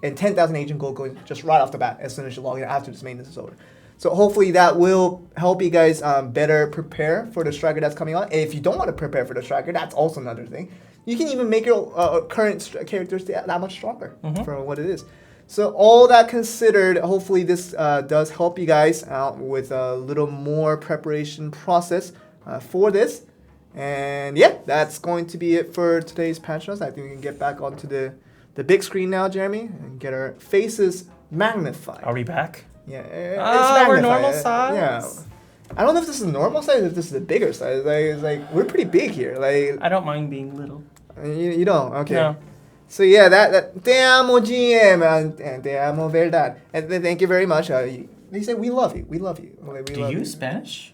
And 10,000 ancient gold coins just right off the bat as soon as you log in after this maintenance is over. So hopefully that will help you guys better prepare for the striker that's coming on. And if you don't want to prepare for the striker, that's also another thing. You can even make your current characters that much stronger from what it is. So all that considered, hopefully this does help you guys out with a little more preparation process for this. And yeah, that's going to be it for today's patch notes. I think we can get back onto the big screen now, Jeremy, and get our faces magnified. Are we back? Yeah, it's magnified. We're normal size. Yeah. I don't know if this is normal size or if this is the bigger size. Like we're pretty big here. Like I don't mind being little. You don't? Okay. No. So yeah, that te amo GM and te amo verdad. And thank you very much. They say we love you. We love you. Do you Spanish?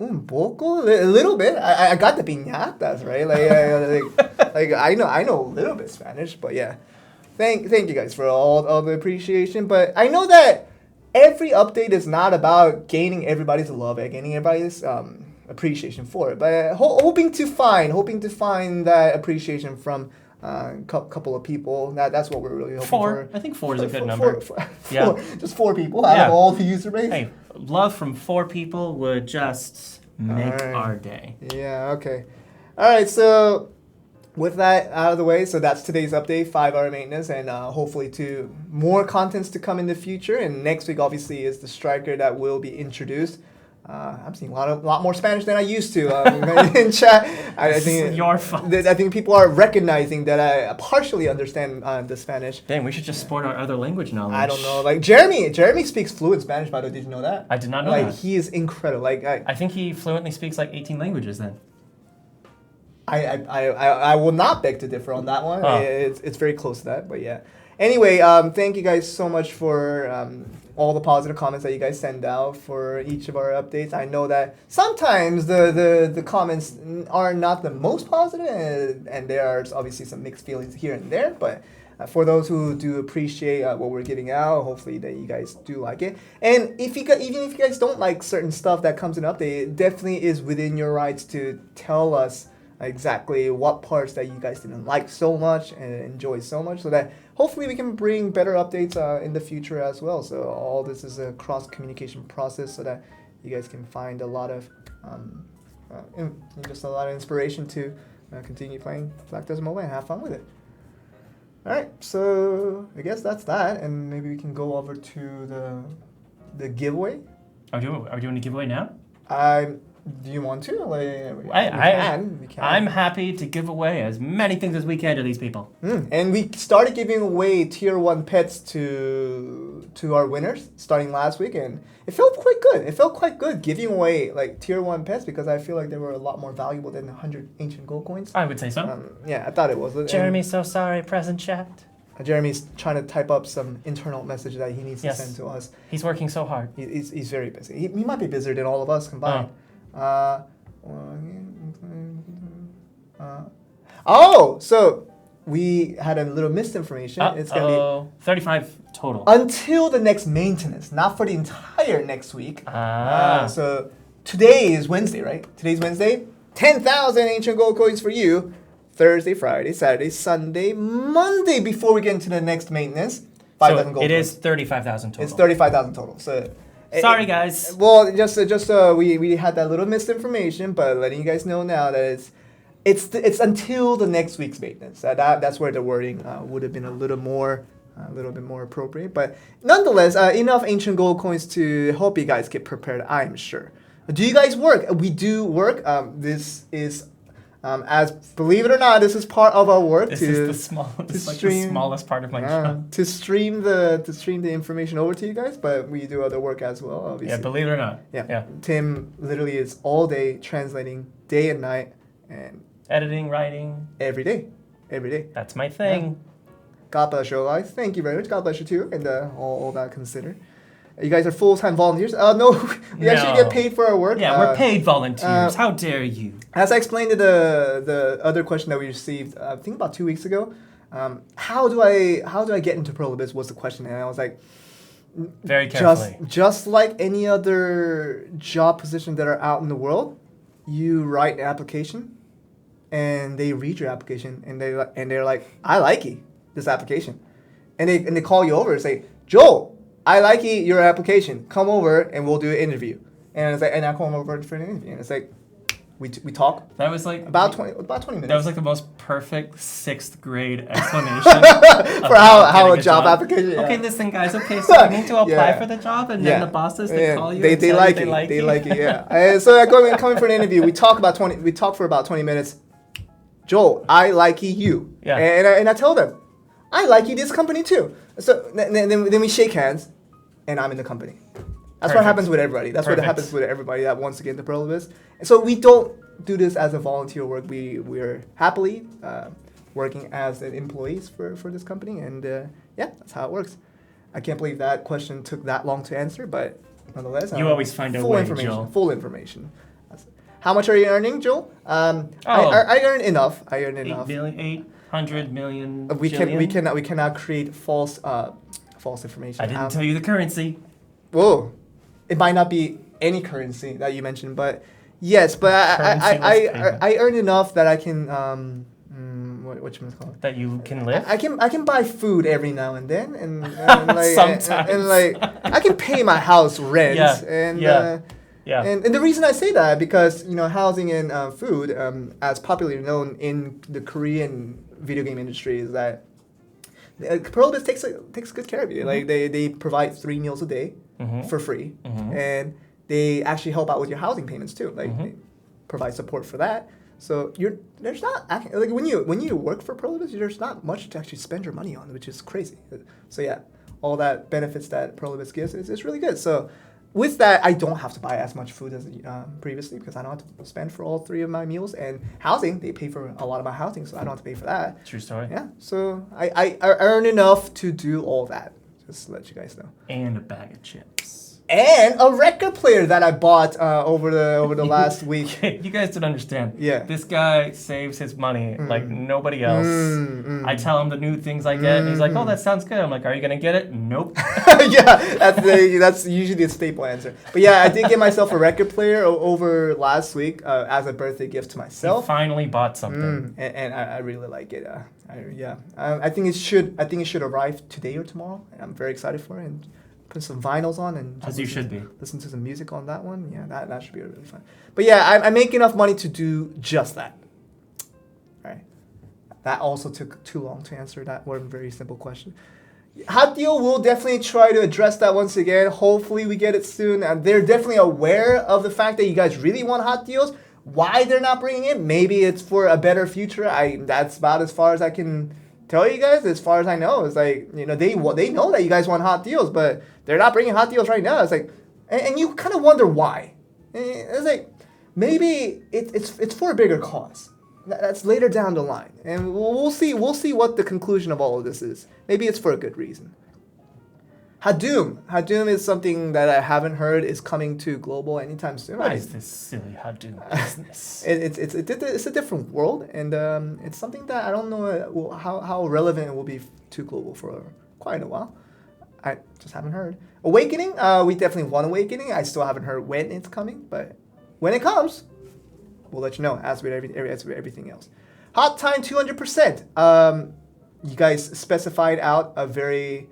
Un poco, a little bit. I got the piñatas, right? Like I know a little bit Spanish, but yeah. Thank you guys for all the appreciation. But I know that every update is not about gaining everybody's love, gaining everybody's appreciation for it, but hoping to find that appreciation from a couple of people. That's what we're really hoping for. I think 4 is a good number. Yeah, just 4 people out of all the user base. Hey, love from 4 people would just make our day. Yeah. Okay. All right. So with that out of the way, so that's today's update, 5-hour maintenance, and hopefully more contents to come in the future. And next week, obviously, is the striker that will be introduced. I'm seeing a lot more Spanish than I used to in chat. I think your fault. I think people are recognizing that I partially understand the Spanish. Dang, we should just sport our other language knowledge. I don't know. Like Jeremy speaks fluent Spanish, by the way. Did you know that? I did not know that. Like he is incredible. Like I think he fluently speaks like 18 languages then. I will not beg to differ on that one. Oh. It's very close to that, but yeah. Anyway, thank you guys so much for all the positive comments that you guys send out for each of our updates. I know that sometimes the comments are not the most positive, and there are obviously some mixed feelings here and there, but for those who do appreciate what we're giving out, hopefully that you guys do like it. And even if you guys don't like certain stuff that comes in update, it definitely is within your rights to tell us exactly what parts that you guys didn't like so much and enjoy so much, so that hopefully we can bring better updates in the future as well. So all this is a cross communication process, so that you guys can find a lot of just a lot of inspiration to continue playing Black Desert Mobile and have fun with it. All right, so I guess that's that, and maybe we can go over to the giveaway. Are we doing a giveaway now? Do you want to? We can. I'm happy to give away as many things as we can to these people. And we started giving away Tier 1 pets to our winners starting last week, and it felt quite good. It felt quite good giving away like Tier 1 pets, because I feel like they were a lot more valuable than 100 ancient gold coins. I would say so. Yeah, I thought it was. Jeremy's so sorry, present chat. Jeremy's trying to type up some internal message that he needs to send to us. He's working so hard. He's very busy. He might be busier than all of us combined. So we had a little misinformation. It's gonna be 35 total until the next maintenance, not for the entire next week. So today is Wednesday, right? Today's Wednesday. 10,000 ancient gold coins for you. Thursday, Friday, Saturday, Sunday, Monday before we get into the next maintenance. 5,000 gold coins. It is 35,000 total. It's 35,000 total. So. Sorry, guys. Well, we had that little misinformation, but letting you guys know now that it's until the next week's maintenance. That's where the wording would have been a little bit more appropriate. But nonetheless, enough ancient gold coins to help you guys get prepared, I'm sure. Do you guys work? We do work. This is As believe it or not, this is part of our work This to is the smallest part of my job. to stream the information over to you guys, but we do other work as well, obviously. Yeah, believe it or not. Yeah. Tim literally is all day translating, day and night, and Editing, writing. every day. That's my thing. God bless you guys. Thank you very much. God bless you too, and all that considered. You guys are full-time volunteers? No, we actually get paid for our work. Yeah, we're paid volunteers. How dare you? As I explained to the other question that we received, I think about 2 weeks ago, how do I get into Prolibus was the question, and I was like, very carefully. Just like any other job position that are out in the world, you write an application, and they read your application, and they're like, I like this application, and they call you over and say, Joel, I like your application. Come over and we'll do an interview. And it's like, and I come over for an interview, and it's like, we talk. That was like about 20 minutes. That was like the most perfect 6th grade explanation for how a job application. Yeah. Okay, listen, guys. Okay, so you need to apply for the job, and then the bosses call you. They like it. Yeah. And so coming for an interview, we talk for about 20 minutes. Joel, I like you. Yeah. And I tell them, I like this company too. So then we shake hands, and I'm in the company. That's what happens with everybody. That's what happens with everybody that wants to get into Prolibus. And so we don't do this as a volunteer work. We're happily working as employees for this company, and that's how it works. I can't believe that question took that long to answer, but nonetheless, you always find a way, Joel. Full information. How much are you earning, Joel? I earn enough. 800 million. We cannot create false information. I didn't tell you the currency. Whoa, it might not be any currency that you mentioned, but yes, but I earn enough that I can what you call it? That you can live. I can buy food every now and then, and like sometimes, and like I can pay my house rent. And the reason I say that because housing and food, as popularly known in the Korean video game industry, is that Prolibus takes good care of you. Like they provide 3 meals a day for free, and they actually help out with your housing payments too. Like they provide support for that. So there's not like when you work for Prolibus, there's not much to actually spend your money on, which is crazy. So yeah, all that benefits that Prolibus gives is really good. So with that, I don't have to buy as much food as previously because I don't have to spend for all 3 of my meals. And housing, they pay for a lot of my housing, so I don't have to pay for that. True story. Yeah, so I earn enough to do all that. Just to let you guys know. And a bag of chips. And a record player that I bought over the last week. You guys don't understand. Yeah. This guy saves his money like nobody else. I tell him the new things I get, and he's like, "Oh, that sounds good." I'm like, "Are you gonna get it?" Nope. Yeah, that's usually a staple answer. But yeah, I did get myself a record player over last week as a birthday gift to myself. You finally bought something, and I really like it. I think it should arrive today or tomorrow. I'm very excited for it. And put some vinyls on and as you should be. Listen to some music on that one. Yeah, that should be really fun. But yeah, I make enough money to do just that. All right. That also took too long to answer that one very simple question. Hot Deal will definitely try to address that once again. Hopefully we get it soon. And they're definitely aware of the fact that you guys really want Hot Deals. Why they're not bringing it? Maybe it's for a better future. That's about as far as I can tell you guys. As far as I know, it's like they know that you guys want Hot Deals, but they're not bringing Hot Deals right now. It's like, and you kind of wonder why. It's like maybe it's for a bigger cause. That's later down the line, and we'll see what the conclusion of all of this is. Maybe it's for a good reason. Hadoom is something that I haven't heard is coming to global anytime soon. What is this silly Hadoom business? It's a different world, and it's something that I don't know how relevant it will be to global for quite a while. I just haven't heard. Awakening, we definitely want Awakening. I still haven't heard when it's coming, but when it comes, we'll let you know, as with everything else. Hot time 200%. You guys specified out a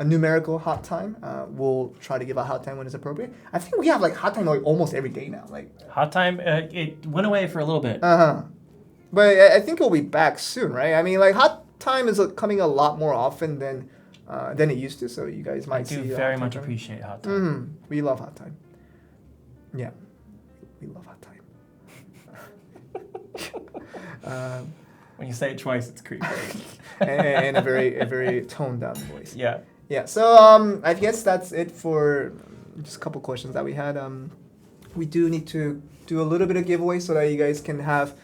numerical hot time. We'll try to give a hot time when it's appropriate. I think we have like hot time like almost every day now. Like hot time, it went away for a little bit. But I think it'll be back soon, right? I mean, like hot time is coming a lot more often than it used to. So you guys might see. I do very much appreciate hot time. We love hot time. Yeah, we love hot time. When you say it twice, it's creepy. and a very toned down voice. Yeah. Yeah. So I guess that's it for just a couple questions that we had. We do need to do a little bit of giveaway so that you guys can have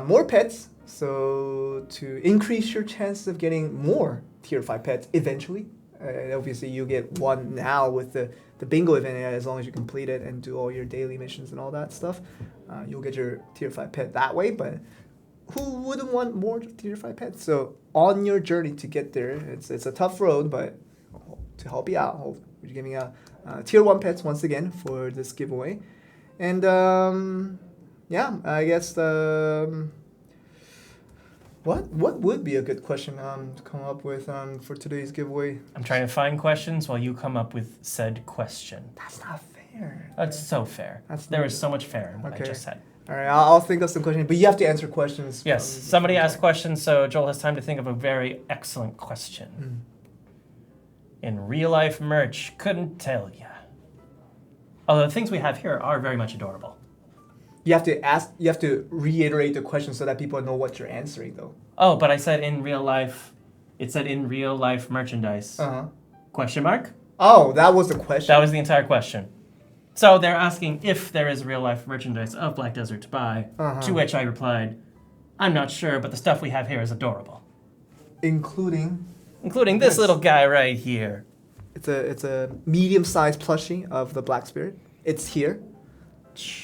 more pets. So to increase your chances of getting more Tier 5 pets eventually. Obviously, you get one now with the bingo event as long as you complete it and do all your daily missions and all that stuff. You'll get your Tier 5 pet that way, but who wouldn't want more Tier 5 pets? So on your journey to get there, it's a tough road, but to help you out, we're giving out Tier 1 pets once again for this giveaway. And yeah, I guess what would be a good question to come up with for today's giveaway? I'm trying to find questions while you come up with said question. That's not fair. That's so fair. There is so much fair in what I just said. All right, I'll think of some questions, but you have to answer questions. Yes, somebody asked questions, so Joel has time to think of a very excellent question. In real life merch, couldn't tell ya. Although the things we have here are very much adorable. You have to ask. You have to reiterate the question so that people know what you're answering, though. Oh, but I said in real life. It said in real life merchandise. Question mark? Oh, that was the question. That was the entire question. So they're asking if there is real life merchandise of Black Desert to buy. To which I replied, I'm not sure, but the stuff we have here is adorable. Including this little guy right here. It's a medium-sized plushie of the Black Spirit. It's here.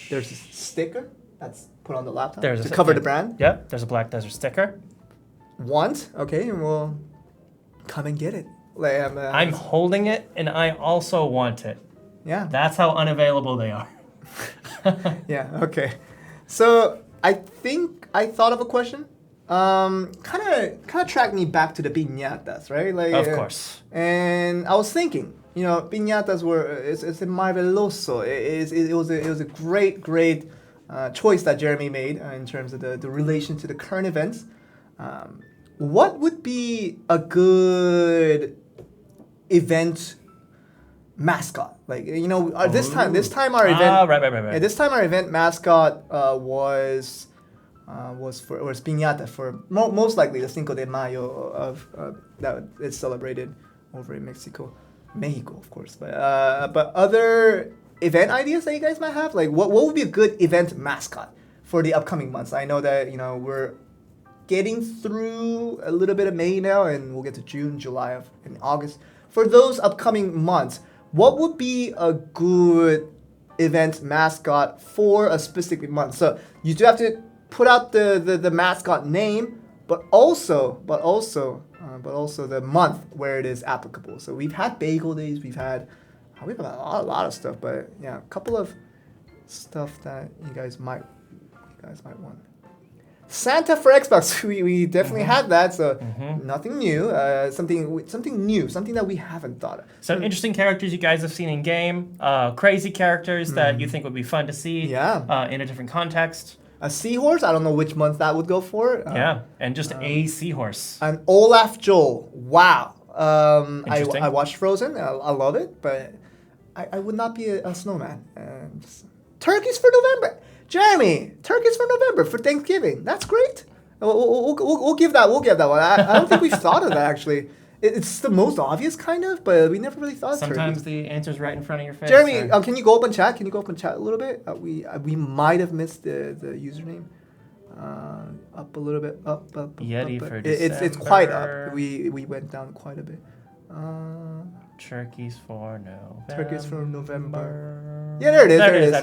There's a sticker that's put on the laptop to cover the brand. Yep, there's a Black Desert sticker. Want? Okay, and we'll come and get it. I'm holding it, and I also want it. Yeah. That's how unavailable they are. Yeah, okay. So I think I thought of a question. Kind of tracked me back to the piñatas, right? Like, of course. And I was thinking, piñatas it's a marveloso. It was a great choice that Jeremy made in terms of the relation to the current events. What would be a good event mascot? Like, this time our event. Right. This time our event mascot was piñata for most likely the Cinco de Mayo of that is celebrated over in Mexico, of course. But other event ideas that you guys might have, like what would be a good event mascot for the upcoming months? I know that we're getting through a little bit of May now, and we'll get to June, July, and August. For those upcoming months, what would be a good event mascot for a specific month? So you do have to put out the mascot name, but also the month where it is applicable. So we've had Bagel Days, we've had a lot of stuff, but yeah, a couple of stuff that you guys might want. Santa for Xbox, we definitely had that, so nothing new. Something new, something that we haven't thought of. Some interesting characters you guys have seen in game, crazy characters that you think would be fun to see in a different context. A seahorse, I don't know which month that would go for. And just a seahorse. An Olaf Joel, wow. Interesting. I watched Frozen, I love it, but I would not be a snowman. Turkeys for November. Jeremy, turkeys for November for Thanksgiving. That's great. We'll give that one. I don't think we've thought of that, actually. It's the most obvious, kind of, but we never really thought of Sometimes turkeys. the answer's right in front of your face. Jeremy, can you go up and chat? Can you go up and chat a little bit? We might have missed the username. Up a little bit. Up. Yeti up. for December. It's quite up. We went down quite a bit. Turkeys for November. Turkeys for November. Yeah, there it is.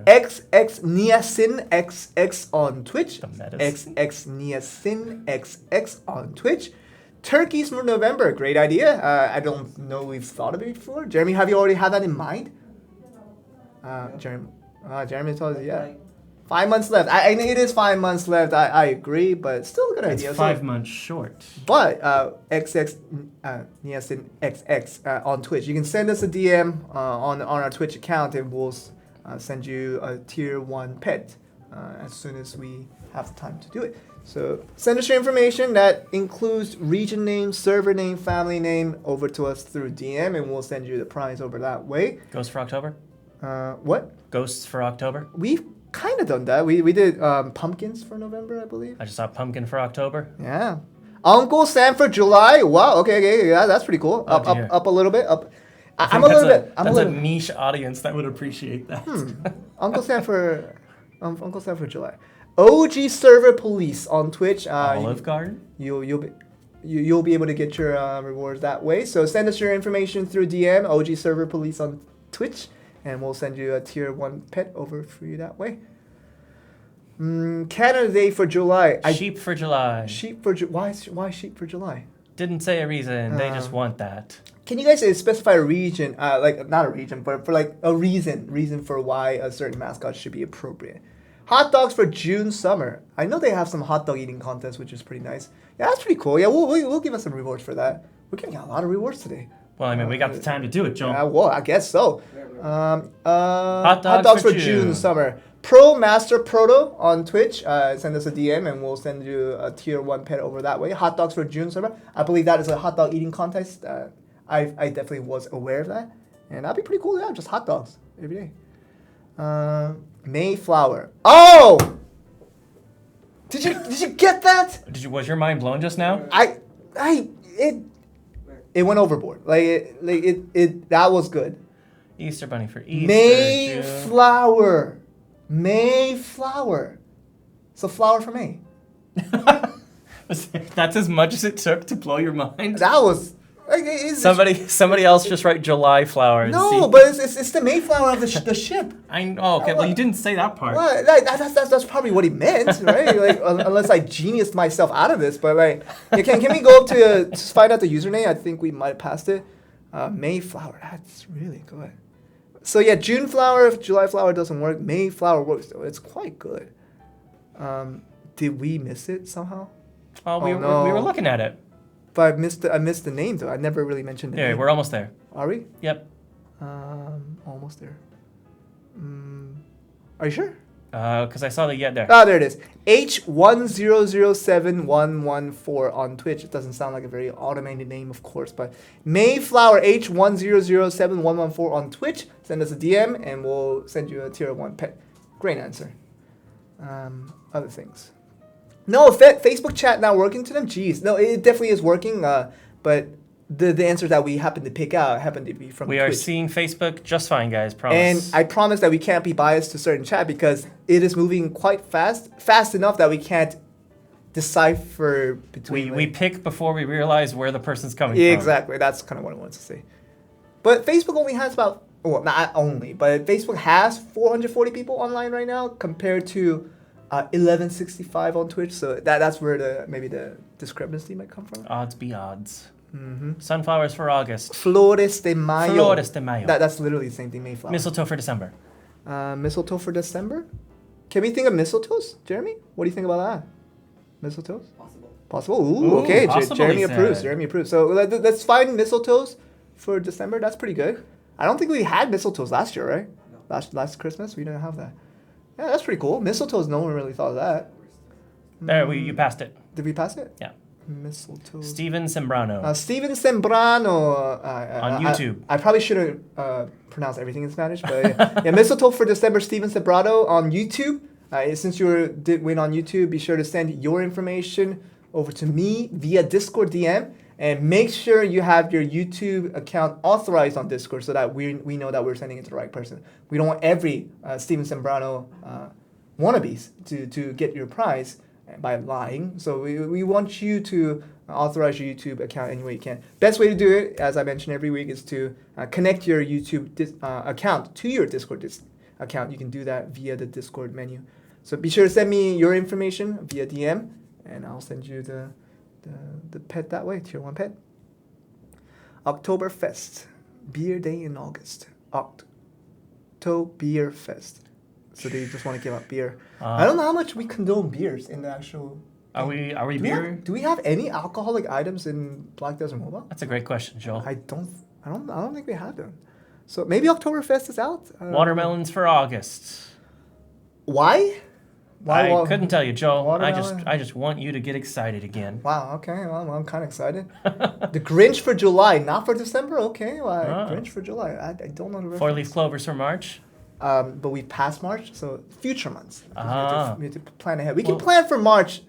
XX Niacin XX on Twitch. XX Niacin XX on Twitch. Turkeys for November. Great idea. I don't know we've thought of it before. Jeremy, have you already had that in mind? Jeremy told us, yeah. 5 months left. I it is 5 months left. I agree, but still a good idea. It's 5 months short. But XX Niacin XX on Twitch. You can send us a DM on our Twitch account, and we'll send you a tier 1 pet as soon as we have the time to do it. So send us your information that includes region name, server name, family name over to us through DM, and we'll send you the prize over that way. Ghosts for October? What? Ghosts for October? kind of done that. We did pumpkins for November, I believe. I just saw pumpkin for October. Yeah. Uncle Sam for July. Wow. Okay. Yeah, that's pretty cool. Up a little bit. Up. I'm a little bit. That's a niche audience that would appreciate that. Uncle Sam for Uncle Sam for July. OG Server Police on Twitch. Olive Garden. You'll be able to get your rewards that way. So send us your information through DM. OG Server Police on Twitch, and we'll send you a tier 1 pet over for you that way. Canada Day for July. Sheep for July. Sheep for why sheep for July? Didn't say a reason. They just want that. Can you guys specify a region, like not a region, but for like a reason for why a certain mascot should be appropriate? Hot dogs for June summer. I know they have some hot dog eating contests, which is pretty nice. Yeah, that's pretty cool. Yeah, we'll give us some rewards for that. We're getting a lot of rewards today. Well, I mean, we got the time to do it, Joel. Yeah, well, I guess so. Hot dogs for June summer. Pro Master Proto on Twitch. Send us a DM and we'll send you a tier 1 pet over that way. Hot dogs for June summer. I believe that is a hot dog eating contest. I definitely was aware of that. And that'd be pretty cool. Yeah, just hot dogs every day. Mayflower. Oh! Did you get that? Was your mind blown just now? It went overboard. It that was good. Easter bunny for Easter. Mayflower. Mayflower. So flower for May. That's as much as it took to blow your mind. That was somebody else just write July flowers. No, but it's the Mayflower of the ship. I know. Okay, well you didn't say that part. Well, that's probably what he meant, right? Like unless I geniused myself out of this, but like, can we go up to find out the username? I think we might have passed it. Mayflower. That's really good. So yeah, June flower, if July flower doesn't work, Mayflower works though. It's quite good. Did we miss it somehow? Oh, we were looking at it. But I missed the name though. I never really mentioned the name. Yeah, we're almost there. Are we? Yep. Almost there. Are you sure? Because I saw the there. Ah, there it is. H1007114 on Twitch. It doesn't sound like a very automated name, of course, but Mayflower H1007114 on Twitch. Send us a DM and we'll send you a tier 1 pet. Great answer. Other things. No, Facebook chat not working to them? Jeez. No, it definitely is working, but the answers that we happen to pick out happen to be from We Twitch. are seeing Facebook just fine, guys. Promise. And I promise that we can't be biased to certain chat because it is moving quite fast enough that we can't decipher between. We pick before we realize where the person's coming yeah, from. Exactly. That's kind of what I wanted to say. But Facebook only has about, well, not only, but Facebook has 440 people online right now compared to 1165 on Twitch. So that's where maybe the discrepancy might come from. Odds be odds. Mm-hmm. Sunflowers for August. Flores de Mayo. Flores de Mayo. That's literally the same thing, Mayflower. Mistletoe for December. Mistletoe for December? Can we think of mistletoes, Jeremy? What do you think about that? Mistletoes? Possible. Ooh, okay. Jeremy approves. Jeremy approves. So let's find mistletoes for December. That's pretty good. I don't think we had mistletoes last year, right? No. Last Christmas, we didn't have that. Yeah, that's pretty cool. Mistletoes, no one really thought of that. There, you passed it. Did we pass it? Yeah. Mistletoe. Steven Sembrano. Steven Sembrano. On YouTube. I probably should have pronounced everything in Spanish, but yeah, Mistletoe for December, Steven Sembrano on YouTube. Since you did win on YouTube, be sure to send your information over to me via Discord DM. And make sure you have your YouTube account authorized on Discord so that we know that we're sending it to the right person. We don't want every Steven Sembrano wannabes to get your prize by lying. So we want you to authorize your YouTube account any way you can. Best way to do it, as I mentioned every week, is to connect your YouTube account to your Discord account. You can do that via the Discord menu. So be sure to send me your information via DM, and I'll send you the pet that way, tier 1 pet. Oktoberfest, beer day in August. Oktoberfest. So they just want to give up beer. I don't know how much we condone beers in the actual. Are we beer? Do we have any alcoholic items in Black Desert Mobile? That's a great question, Joel. I don't think we have them. So maybe Oktoberfest is out. Watermelons for August. Why? I couldn't tell you, Joel. I just want you to get excited again. Wow. Okay. Well, I'm kind of excited. The Grinch for July, not for December. Okay. Grinch for July. I don't know the reference. 4-leaf clovers for March. but we passed March, so future months. We have to plan ahead. We can Well- plan for March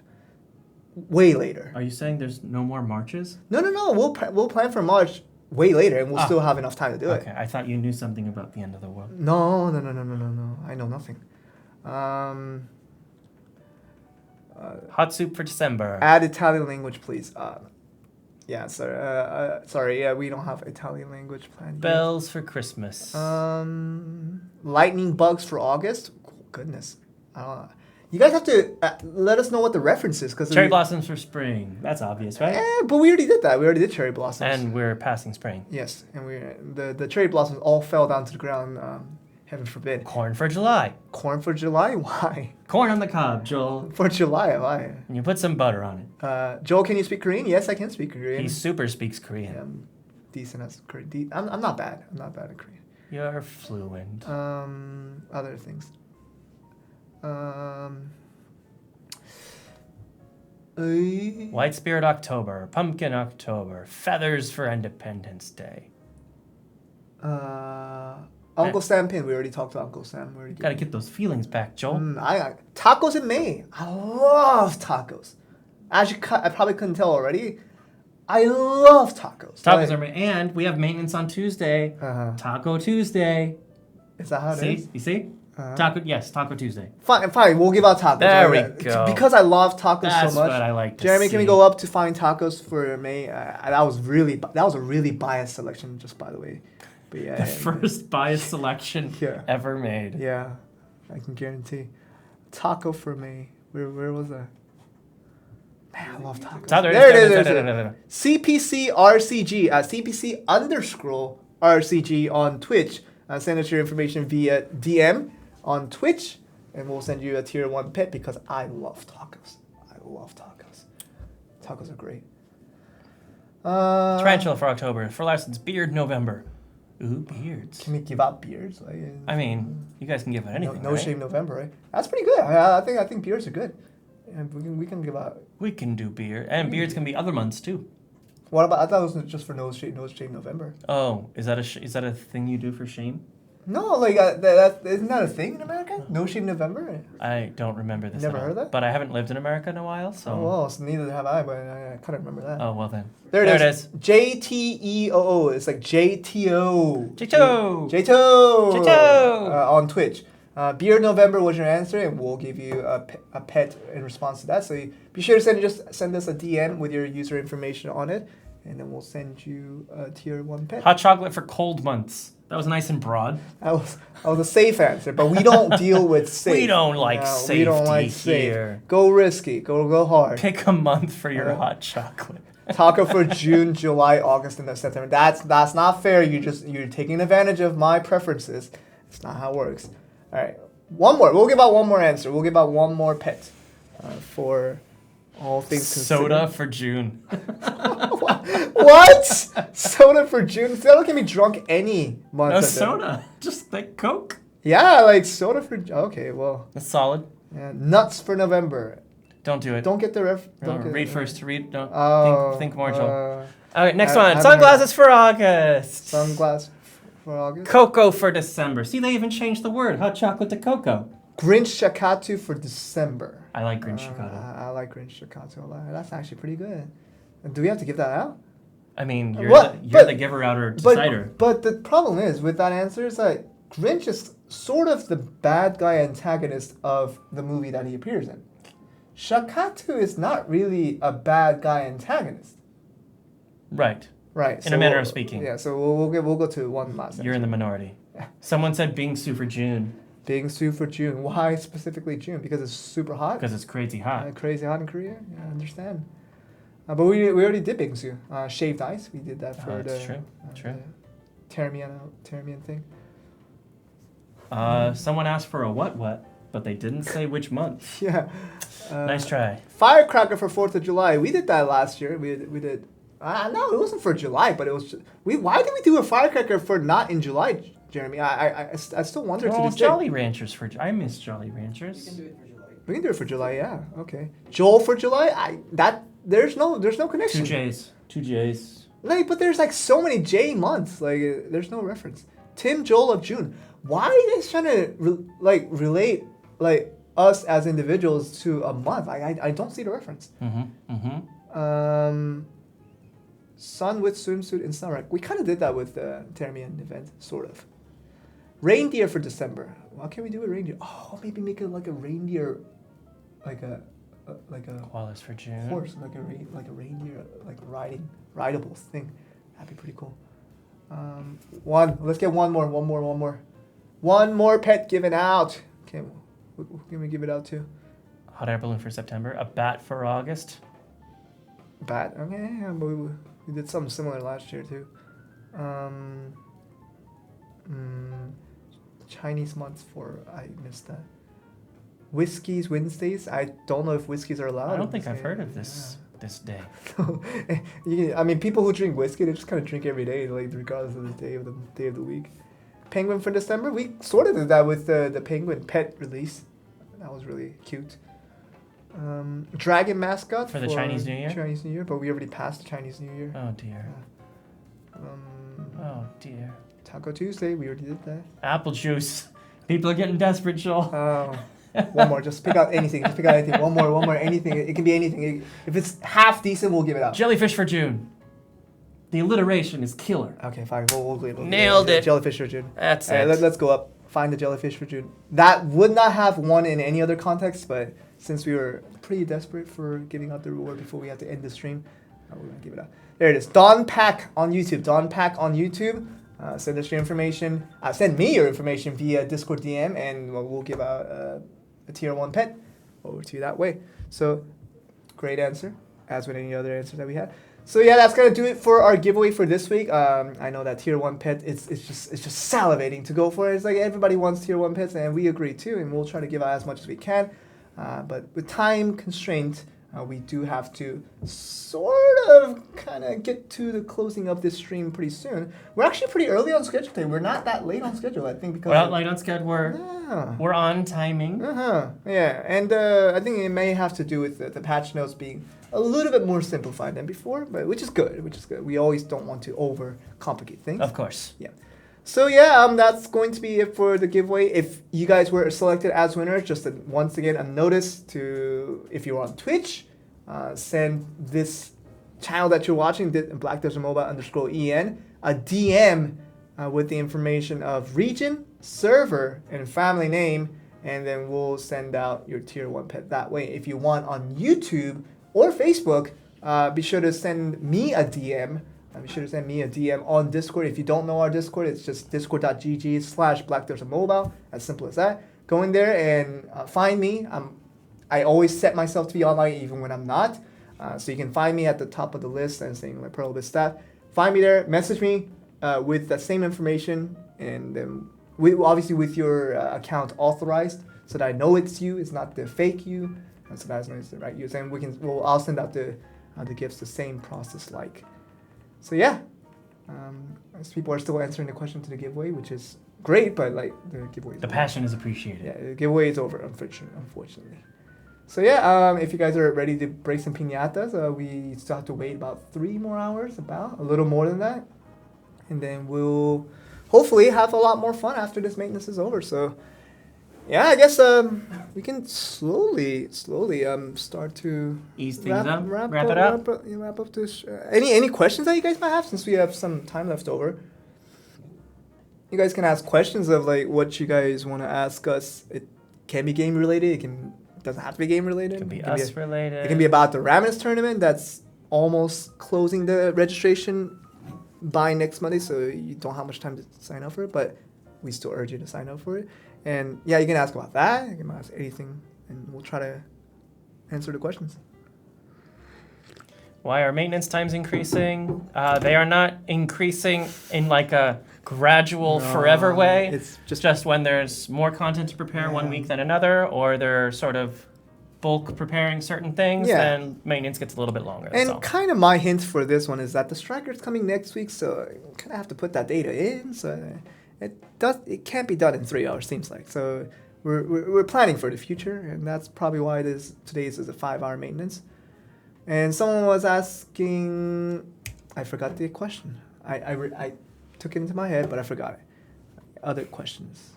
way later. Are you saying there's no more marches? No. We'll plan for March way later, and we'll still have enough time to do it. Okay, I thought you knew something about the end of the world. No. I know nothing. Hot soup for December. Add Italian language, please. Yeah, sorry. Yeah, we don't have Italian language planned. Bells for Christmas. Lightning bugs for August. Goodness, you guys have to let us know what the reference is, because Cherry blossoms for spring. That's obvious, right? But we already did that. We already did cherry blossoms. And we're passing spring. Yes, and the cherry blossoms all fell down to the ground. Heaven forbid. Corn for July. Corn for July? Why? Corn on the cob, Joel. For July? Why? And you put some butter on it. Joel, can you speak Korean? Yes, I can speak Korean. He super speaks Korean. I'm decent as Korean. I'm not bad. I'm not bad at Korean. You're fluent. Other things. White Spirit October. Pumpkin October. Feathers for Independence Day. Uncle Sam pin. We already talked to Uncle Sam. We already Gotta get those feelings back, Joel. Tacos in May. I love tacos. As I probably couldn't tell already, I love tacos. Tacos are and we have maintenance on Tuesday. Taco Tuesday. Is that how it is? See? You see? Taco Tuesday. Fine. We'll give out tacos. There right? we go. Because I love tacos That's so much. what I like to Jeremy, see. can we go up to find tacos for May? That was a really biased selection, just by the way. But yeah, The first biased selection ever made. Yeah, I can guarantee. Taco for May. Where was that? Man, I love tacos. There it is. CPC RCG. CPC _RCG on Twitch. Send us your information via DM on Twitch, and we'll send you a tier 1 pet, because I love tacos. Tacos are great. Tarantula for October. For license, beard November. Ooh, beards. Can we give out beards? I mean, you guys can give out anything. No right? shave November, right? That's pretty good. I think beards are good. And we can give out. We can do beard, and beards can be other months too. What about? I thought it was just for nose shave November. Oh, is that a thing you do for shame? No, isn't that a thing in America? No shave November. I don't remember this. Never at all. heard that? But I haven't lived in America in a while, so. Oh well, so neither have I, but I couldn't remember that. Oh well then. There it is. JTEOO. It's like JTO. JTO. On Twitch. Beard November was your answer, and we'll give you a pet in response to that. So be sure to send us a DM with your user information on it, and then we'll send you a tier 1 pet. Hot chocolate for cold months. That was nice and broad. That was a safe answer, but we don't deal with safe. We don't like safety we don't like safe. here. Go risky. Go hard. Pick a month for your hot chocolate. Taco for June, July, August, and September. That's not fair. You're taking advantage of my preferences. It's not how it works. All right, one more. We'll give out one more answer. We'll give out one more pet for all things considered. Soda for June. What? Soda for June? Soda can be drunk any month. No soda, just like Coke. Yeah, like soda for. Okay, well. That's solid. Yeah, nuts for November. Don't do it. Don't get the ref. Read first to read. Don't think more, Joel. All right, next one. Sunglasses for August. Sunglasses for August. Cocoa for December. See, they even changed the word. Hot chocolate to cocoa. Grinch Shakatu for December. I like Grinch Shakatu. I like Grinch Shakatu a lot. That's actually pretty good. Do we have to give that out? I mean, you're the giver out or decider. But the problem is with that answer is that Grinch is sort of the bad guy antagonist of the movie that he appears in. Shakatu is not really a bad guy antagonist. Right. Right. In a manner of speaking. Yeah. So we'll go to one last. You're in the minority. Someone said Bingsu for June. Bingsu for June. Why specifically June? Because it's super hot. Because it's crazy hot. Crazy hot in Korea. Yeah, I understand. But we already did Bingsu. Shaved ice. We did that for that's the true. Termian thing. Someone asked for a what, but they didn't say which month. Yeah. Nice try. Firecracker for 4th of July. We did that last year. We did. No, it wasn't for July, but it was. Why did we do a firecracker for not in July, Jeremy? I still wonder to this day. Jolly Ranchers for. I miss Jolly Ranchers. We can do it for July. We can do it for July. Yeah. Okay. Joel for July. There's no connection. 2 J's. Like, but there's like so many J months. Like, there's no reference. Tim Joel of June. why are you guys trying to relate like us as individuals to a month? I don't see the reference. Sun with swimsuit in summer. We kind of did that with the Tier-5 event, sort of. Reindeer for December. What can we do with reindeer? Oh, maybe make it like a reindeer, like a Koalas for June. horse, like a reindeer, like rideable thing. That'd be pretty cool. Let's get one more. One more pet given out. Okay, who can we give it out to? Hot air balloon for September. A bat for August. Bat. Okay, yeah, but we did something similar last year too. Chinese months for, I missed that. Whiskeys Wednesdays. I don't know if whiskeys are allowed. I don't think I've heard of this day. I mean, people who drink whiskey, they just kind of drink every day, like regardless of the day of the week. Penguin for December. We sort of did that with the penguin pet release. That was really cute. Dragon mascot for the Chinese New Year. Chinese New Year, but we already passed the Chinese New Year. Oh dear. Oh dear. Taco Tuesday. We already did that. Apple juice. People are getting desperate, Joel. Oh. One more. Just pick out anything. One more. Anything. It can be anything. If it's half decent, we'll give it out. Jellyfish for June. The alliteration is killer. Okay, fine. We'll Nailed it. Jellyfish for June. That's it. Let's go up. Find the jellyfish for June. That would not have won in any other context, but since we were pretty desperate for giving out the reward before we had to end the stream, we're going to give it out. There it is. Don Pack on YouTube. Send us your information. Send me your information via Discord DM, and we'll give out a Tier 1 pet over to you that way. So, great answer, as with any other answer that we had. So yeah, that's gonna do it for our giveaway for this week. I know that Tier 1 pet, it's just salivating to go for it. It's like everybody wants Tier 1 pets, and we agree too, and we'll try to give out as much as we can. But with time constraint, we do have to sort of kind of get to the closing of this stream pretty soon. We're actually pretty early on schedule today. We're not that late on schedule, I think, because we're not late on schedule. We're on timing. Yeah, and I think it may have to do with the patch notes being a little bit more simplified than before, but which is good. We always don't want to overcomplicate things. Of course. Yeah. So yeah, that's going to be it for the giveaway. If you guys were selected as winners, just once again a notice to, if you're on Twitch, send this channel that you're watching, Black Desert Mobile _EN, a DM with the information of region, server, and family name, and then we'll send out your Tier 1 pet that way. If you want on YouTube or Facebook, be sure to send me a DM. On Discord. If you don't know our Discord, it's just discord.gg/blackdesert-mobile. As simple as that. Go in there and find me. I always set myself to be online even when I'm not. So you can find me at the top of the list and saying like Pearl Staff. Find me there. Message me with the same information, and then obviously with your account authorized, so that I know it's you. It's not the fake you. So that I know it's the right you. And I'll send out the gifts the same process like. So yeah, as people are still answering the question to the giveaway, which is great, but like the giveaway. The passion is appreciated. Yeah, the giveaway is over, unfortunately. So yeah, if you guys are ready to break some piñatas, we still have to wait about 3 more hours, a little more than that, and then we'll hopefully have a lot more fun after this maintenance is over. So yeah, I guess we can slowly start to ease things up, wrap up this. Any questions that you guys might have, since we have some time left over? You guys can ask questions of like what you guys want to ask us. It can be game related. It doesn't have to be game related. It can be us related. It can be about the Ramens tournament that's almost closing the registration by next Monday, so you don't have much time to sign up for it, but we still urge you to sign up for it. And yeah, you can ask about that. You can ask anything, and we'll try to answer the questions. Why are maintenance times increasing? They are not increasing in like a gradual, forever way. It's just when there's more content to prepare one week than another, or they're sort of bulk preparing certain things, then maintenance gets a little bit longer. And kind of my hint for this one is that the striker's coming next week, so you kind of have to put that data in. So it can't be done in 3 hours, seems like. So we're planning for the future, and that's probably why today's is a 5-hour maintenance. And someone was asking, I forgot the question. I took it into my head, but I forgot it. other questions.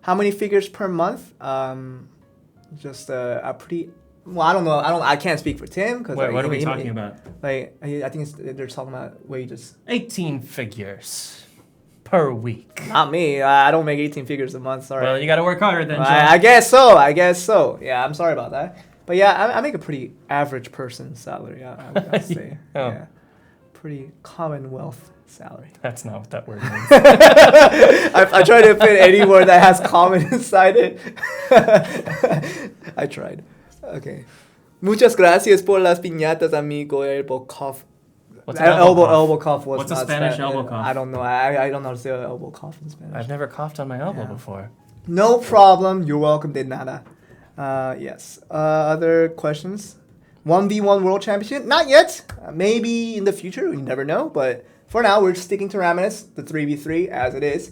How many figures per month? Just a pretty. Well, I don't know. I can't speak for Tim because. Wait, what are we talking about? Like, I think they're talking about wages. 18 figures per week. Not me. I don't make 18 figures a month. Sorry. Well, you got to work harder then. I guess so. Yeah, I'm sorry about that. But yeah, I make a pretty average person salary. I would say. Oh. Yeah, pretty commonwealth salary. That's not what that word means. I try to fit any word that has common inside it. I tried. Okay. Muchas gracias por las piñatas, amigo. Elbow cough. What's an elbow cough? Elbow cough was What's a not Spanish elbow cough? I don't know. I don't know how to say elbow cough in Spanish. I've never coughed on my elbow before. No problem. You're welcome, de nada. Yes. Other questions? 1v1 World Championship? Not yet. Maybe in the future. We never know. But for now, we're sticking to Raminus, the 3v3 as it is.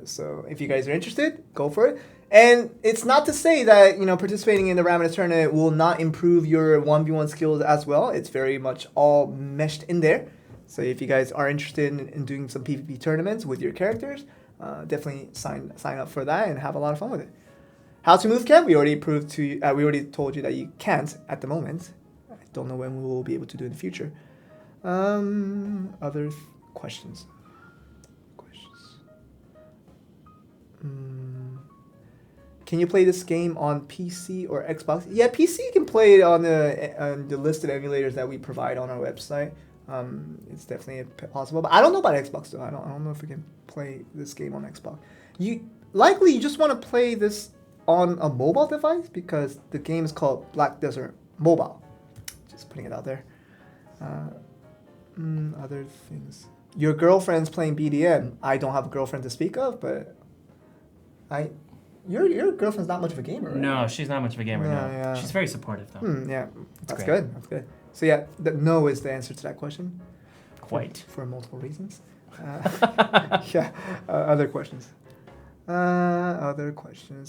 So if you guys are interested, go for it. And it's not to say that, participating in the Raminus tournament will not improve your 1v1 skills as well. It's very much all meshed in there. So if you guys are interested in doing some PvP tournaments with your characters, definitely sign up for that and have a lot of fun with it. How to move camp? We already told you that you can't at the moment. I don't know when we will be able to do it in the future. Other questions. Can you play this game on PC or Xbox? Yeah, PC you can play it on the listed emulators that we provide on our website. It's definitely possible, but I don't know about Xbox though. I don't know if we can play this game on Xbox. You just want to play this on a mobile device because the game is called Black Desert Mobile. Just putting it out there. Other things. Your girlfriend's playing BDM. I don't have a girlfriend to speak of, but Your girlfriend's not much of a gamer, right? No, she's not much of a gamer, no. Yeah. She's very supportive, though. Yeah, that's great. good. That's good. So yeah, no is the answer to that question. Quite. For multiple reasons. Yeah. Other questions.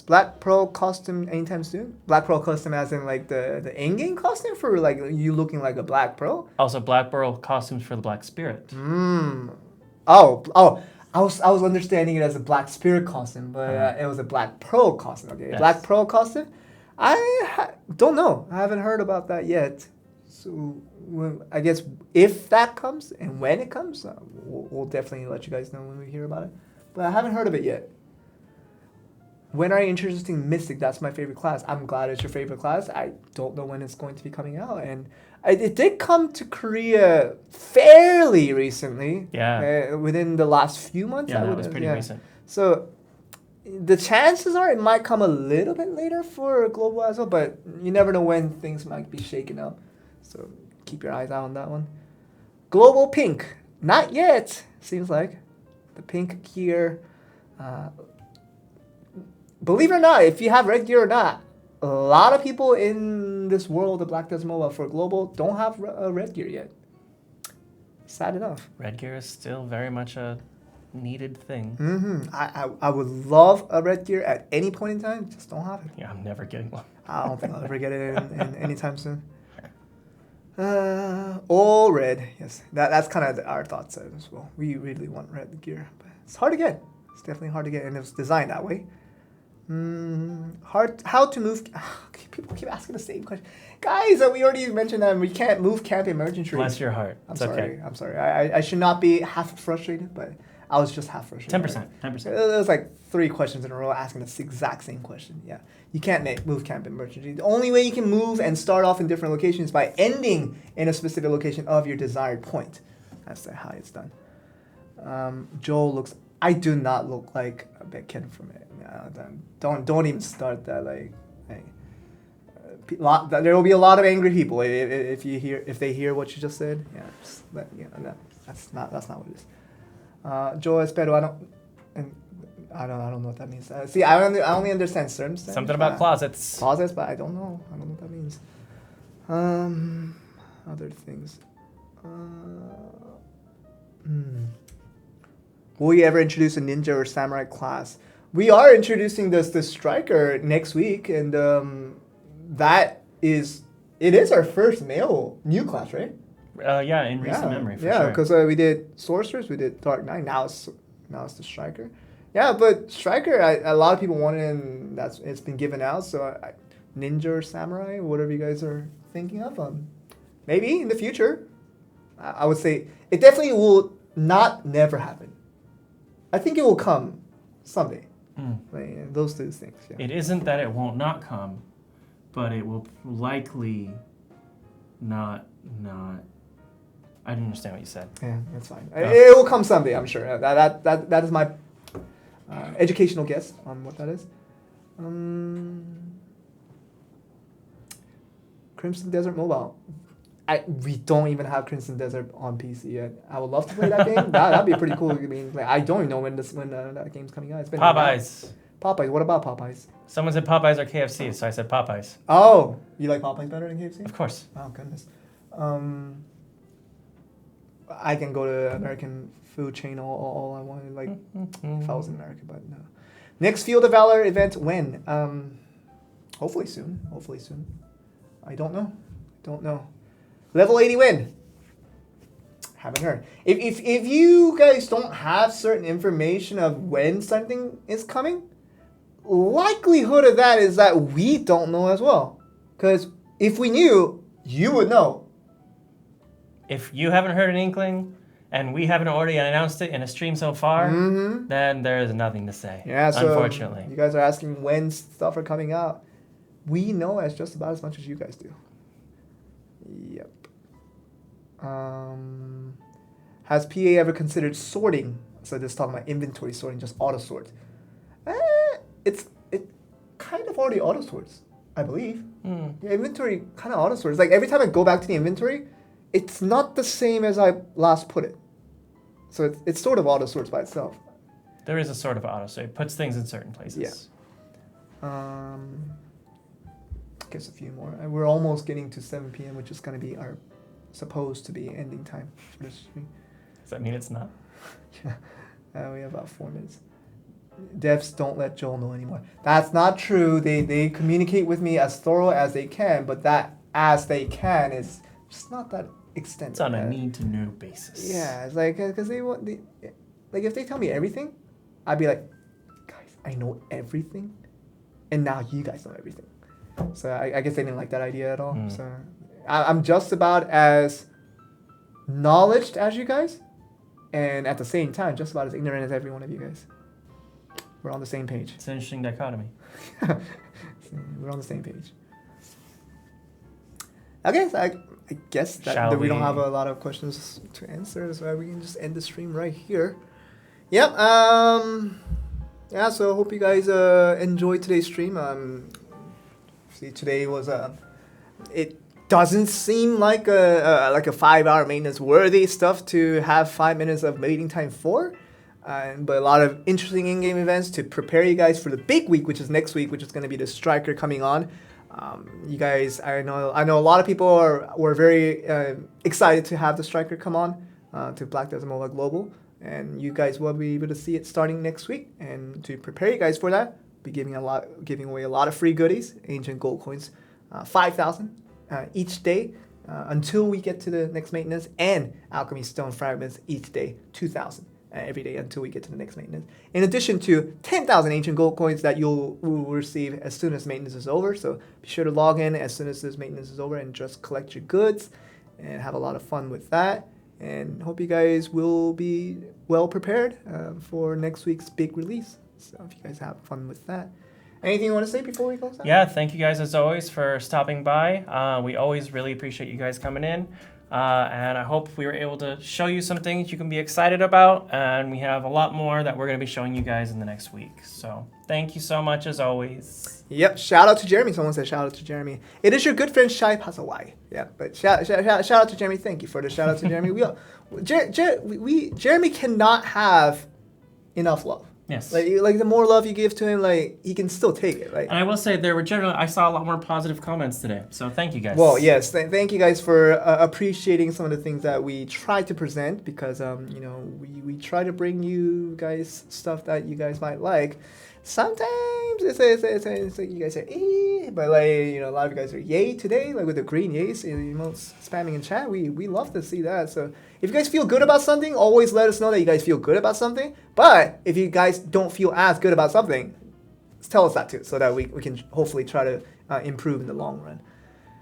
Black Pearl costume anytime soon? Black Pearl costume as in like the in-game costume for like you looking like a Black Pearl? Also, Black Pearl costumes for the Black Spirit. Oh. I was understanding it as a Black Spirit costume, but it was a Black Pearl costume. Okay, yes. Black Pearl costume. I don't know. I haven't heard about that yet. So I guess if that comes and when it comes, we'll definitely let you guys know when we hear about it. But I haven't heard of it yet. When are you introducing Mystic? That's my favorite class. I'm glad it's your favorite class. I don't know when it's going to be coming out, and it did come to Korea fairly recently. Yeah. Within the last few months. Yeah, that was pretty recent. So the chances are it might come a little bit later for global as well, but you never know when things might be shaken up. So keep your eyes out on that one. Global Pink. Not yet, seems like. The pink gear. Believe it or not, if you have red gear or not, a lot of people in this world of Black Desert Mobile for global don't have red gear yet. Sad enough. Red gear is still very much a needed thing. I would love a red gear at any point in time, just don't have it. Yeah, I'm never getting one. I don't think I'll ever get it in anytime soon. All red, yes. That's kind of our thoughts as well. We really want red gear, but it's hard to get. It's definitely hard to get, and it was designed that way. How to move? People keep asking the same question, guys. We already mentioned that we can't move camp emergency. Bless your heart. I'm sorry. I should not be half frustrated, but I was just half frustrated. 10%. There was like 3 questions in a row asking the exact same question. Yeah, you can't move camp emergency. The only way you can move and start off in different locations is by ending in a specific location of your desired point. That's how it's done. Joel looks. I do not look like a Becken from it. Don't even start that. There will be a lot of angry people if they hear what you just said. Yeah, that's not what it is. Joel espero. I don't know what that means. See, I only understand certain things. Something about closets. Closets, but I don't know. I don't know what that means. Other things. Will you ever introduce a ninja or samurai class? We are introducing this striker next week, and it is our first male new class, right? Yeah, in recent memory, for sure. Yeah, because we did sorcerers, we did Dark Knight. Now it's the striker, Yeah, but Striker, a lot of people want it, and it's been given out. So Ninja or Samurai, whatever you guys are thinking of, maybe in the future. I would say it definitely will not never happen. I think it will come someday. Like, those two things. Yeah. It isn't that it won't not come, but it will likely not. I didn't understand what you said. Yeah, that's fine. It will come someday, I'm sure. That is my educational guess on what that is. Crimson Desert Mobile. We don't even have Crimson Desert on PC yet. I would love to play that game. That'd be pretty cool. I mean, like, I don't even know when that game's coming out. It's been Popeyes. Popeyes. What about Popeyes? Someone said Popeyes or KFC, so I said Popeyes. Oh, you like Popeyes better than KFC? Of course. Oh goodness. I can go to American food chain all I wanted, like if I was in America, but no. Next Field of Valor event when? Hopefully soon. I don't know. Level 80 win. Haven't heard. If you guys don't have certain information of when something is coming, likelihood of that is that we don't know as well. Because if we knew, you would know. If you haven't heard an inkling and we haven't already announced it in a stream so far, then there is nothing to say. Yeah, so unfortunately. You guys are asking when stuff are coming out. We know as just about as much as you guys do. Yep. Has PA ever considered sorting? So this is talking about inventory sorting, just auto sort. It kind of already auto sorts, I believe. Yeah, inventory kind of auto sorts. Like every time I go back to the inventory, it's not the same as I last put it. So it's sort of auto sorts by itself. There is a sort of auto sort. It puts things in certain places. Yeah. I guess a few more. We're almost getting to 7 p.m., which is going to be our supposed to be ending time for this stream. Does that mean it's not? Yeah. We have about 4 minutes. Devs don't let Joel know anymore. That's not true. They communicate with me as thorough as they can, but that as they can is just not that extensive. It's on a need-to-know basis. Yeah, it's like, because like if they tell me everything, I'd be like, guys, I know everything, and now you guys know everything. So I guess they didn't like that idea at all. So I'm just about as knowledged as you guys, and at the same time, just about as ignorant as every one of you guys. We're on the same page. It's an interesting dichotomy. We're on the same page. Okay, so I guess that we don't have a lot of questions to answer, so we can just end the stream right here. Yep. Yeah. So I hope you guys enjoyed today's stream. See, today was it doesn't seem like a 5-hour maintenance worthy stuff to have 5 minutes of waiting time for. But a lot of interesting in-game events to prepare you guys for the big week, which is next week, which is going to be the Striker coming on. You guys, I know a lot of people were very excited to have the Striker come on to Black Desert Mobile Global, and you guys will be able to see it starting next week. And to prepare you guys for that, be giving away a lot of free goodies, ancient gold coins, 5,000 each day until we get to the next maintenance, and alchemy stone fragments each day, 2,000. Every day until we get to the next maintenance. In addition to 10,000 ancient gold coins that will receive as soon as maintenance is over. So be sure to log in as soon as this maintenance is over and just collect your goods and have a lot of fun with that. And hope you guys will be well prepared for next week's big release. So if you guys have fun with that. Anything you want to say before we close out? Yeah, thank you guys as always for stopping by. We always really appreciate you guys coming in. And I hope we were able to show you some things you can be excited about. And we have a lot more that we're going to be showing you guys in the next week. So thank you so much as always. Yep. Shout out to Jeremy. Someone said shout out to Jeremy. It is your good friend Shai Pasawai. Yeah. But shout out to Jeremy. Thank you for the shout out to Jeremy. Jeremy cannot have enough love. Yes. Like the more love you give to him, like he can still take it. Like. And I will say I saw a lot more positive comments today. So thank you guys. Well, yes, thank you guys for appreciating some of the things that we try to present, because we try to bring you guys stuff that you guys might like. Sometimes it's like you guys say but like a lot of you guys are yay today, like with the green yays, spamming in chat. We love to see that. So if you guys feel good about something, always let us know that you guys feel good about something. But if you guys don't feel as good about something, tell us that too, so that we can hopefully try to improve in the long run.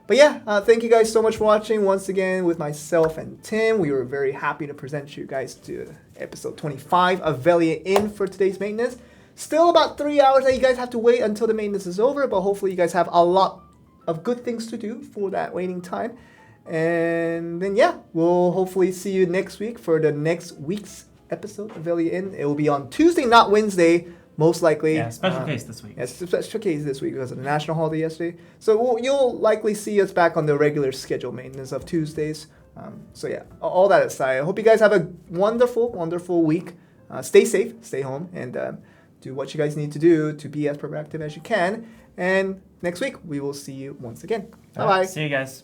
But yeah, thank you guys so much for watching. Once again, with myself and Tim, we were very happy to present you guys to episode 25 of Velia Inn for today's maintenance. Still about 3 hours that you guys have to wait until the maintenance is over, but hopefully you guys have a lot of good things to do for that waiting time. And then yeah, we'll hopefully see you next week for the next week's episode of Velia Inn. It will be on Tuesday, not Wednesday. Most likely. Yeah, special case this week. Yeah, special case this week because of the national holiday yesterday. So you'll likely see us back on the regular schedule maintenance of Tuesdays. So yeah, all that aside, I hope you guys have a wonderful, wonderful week. Stay safe, stay home, and do what you guys need to do to be as proactive as you can. And next week, we will see you once again. Bye-bye. See you guys.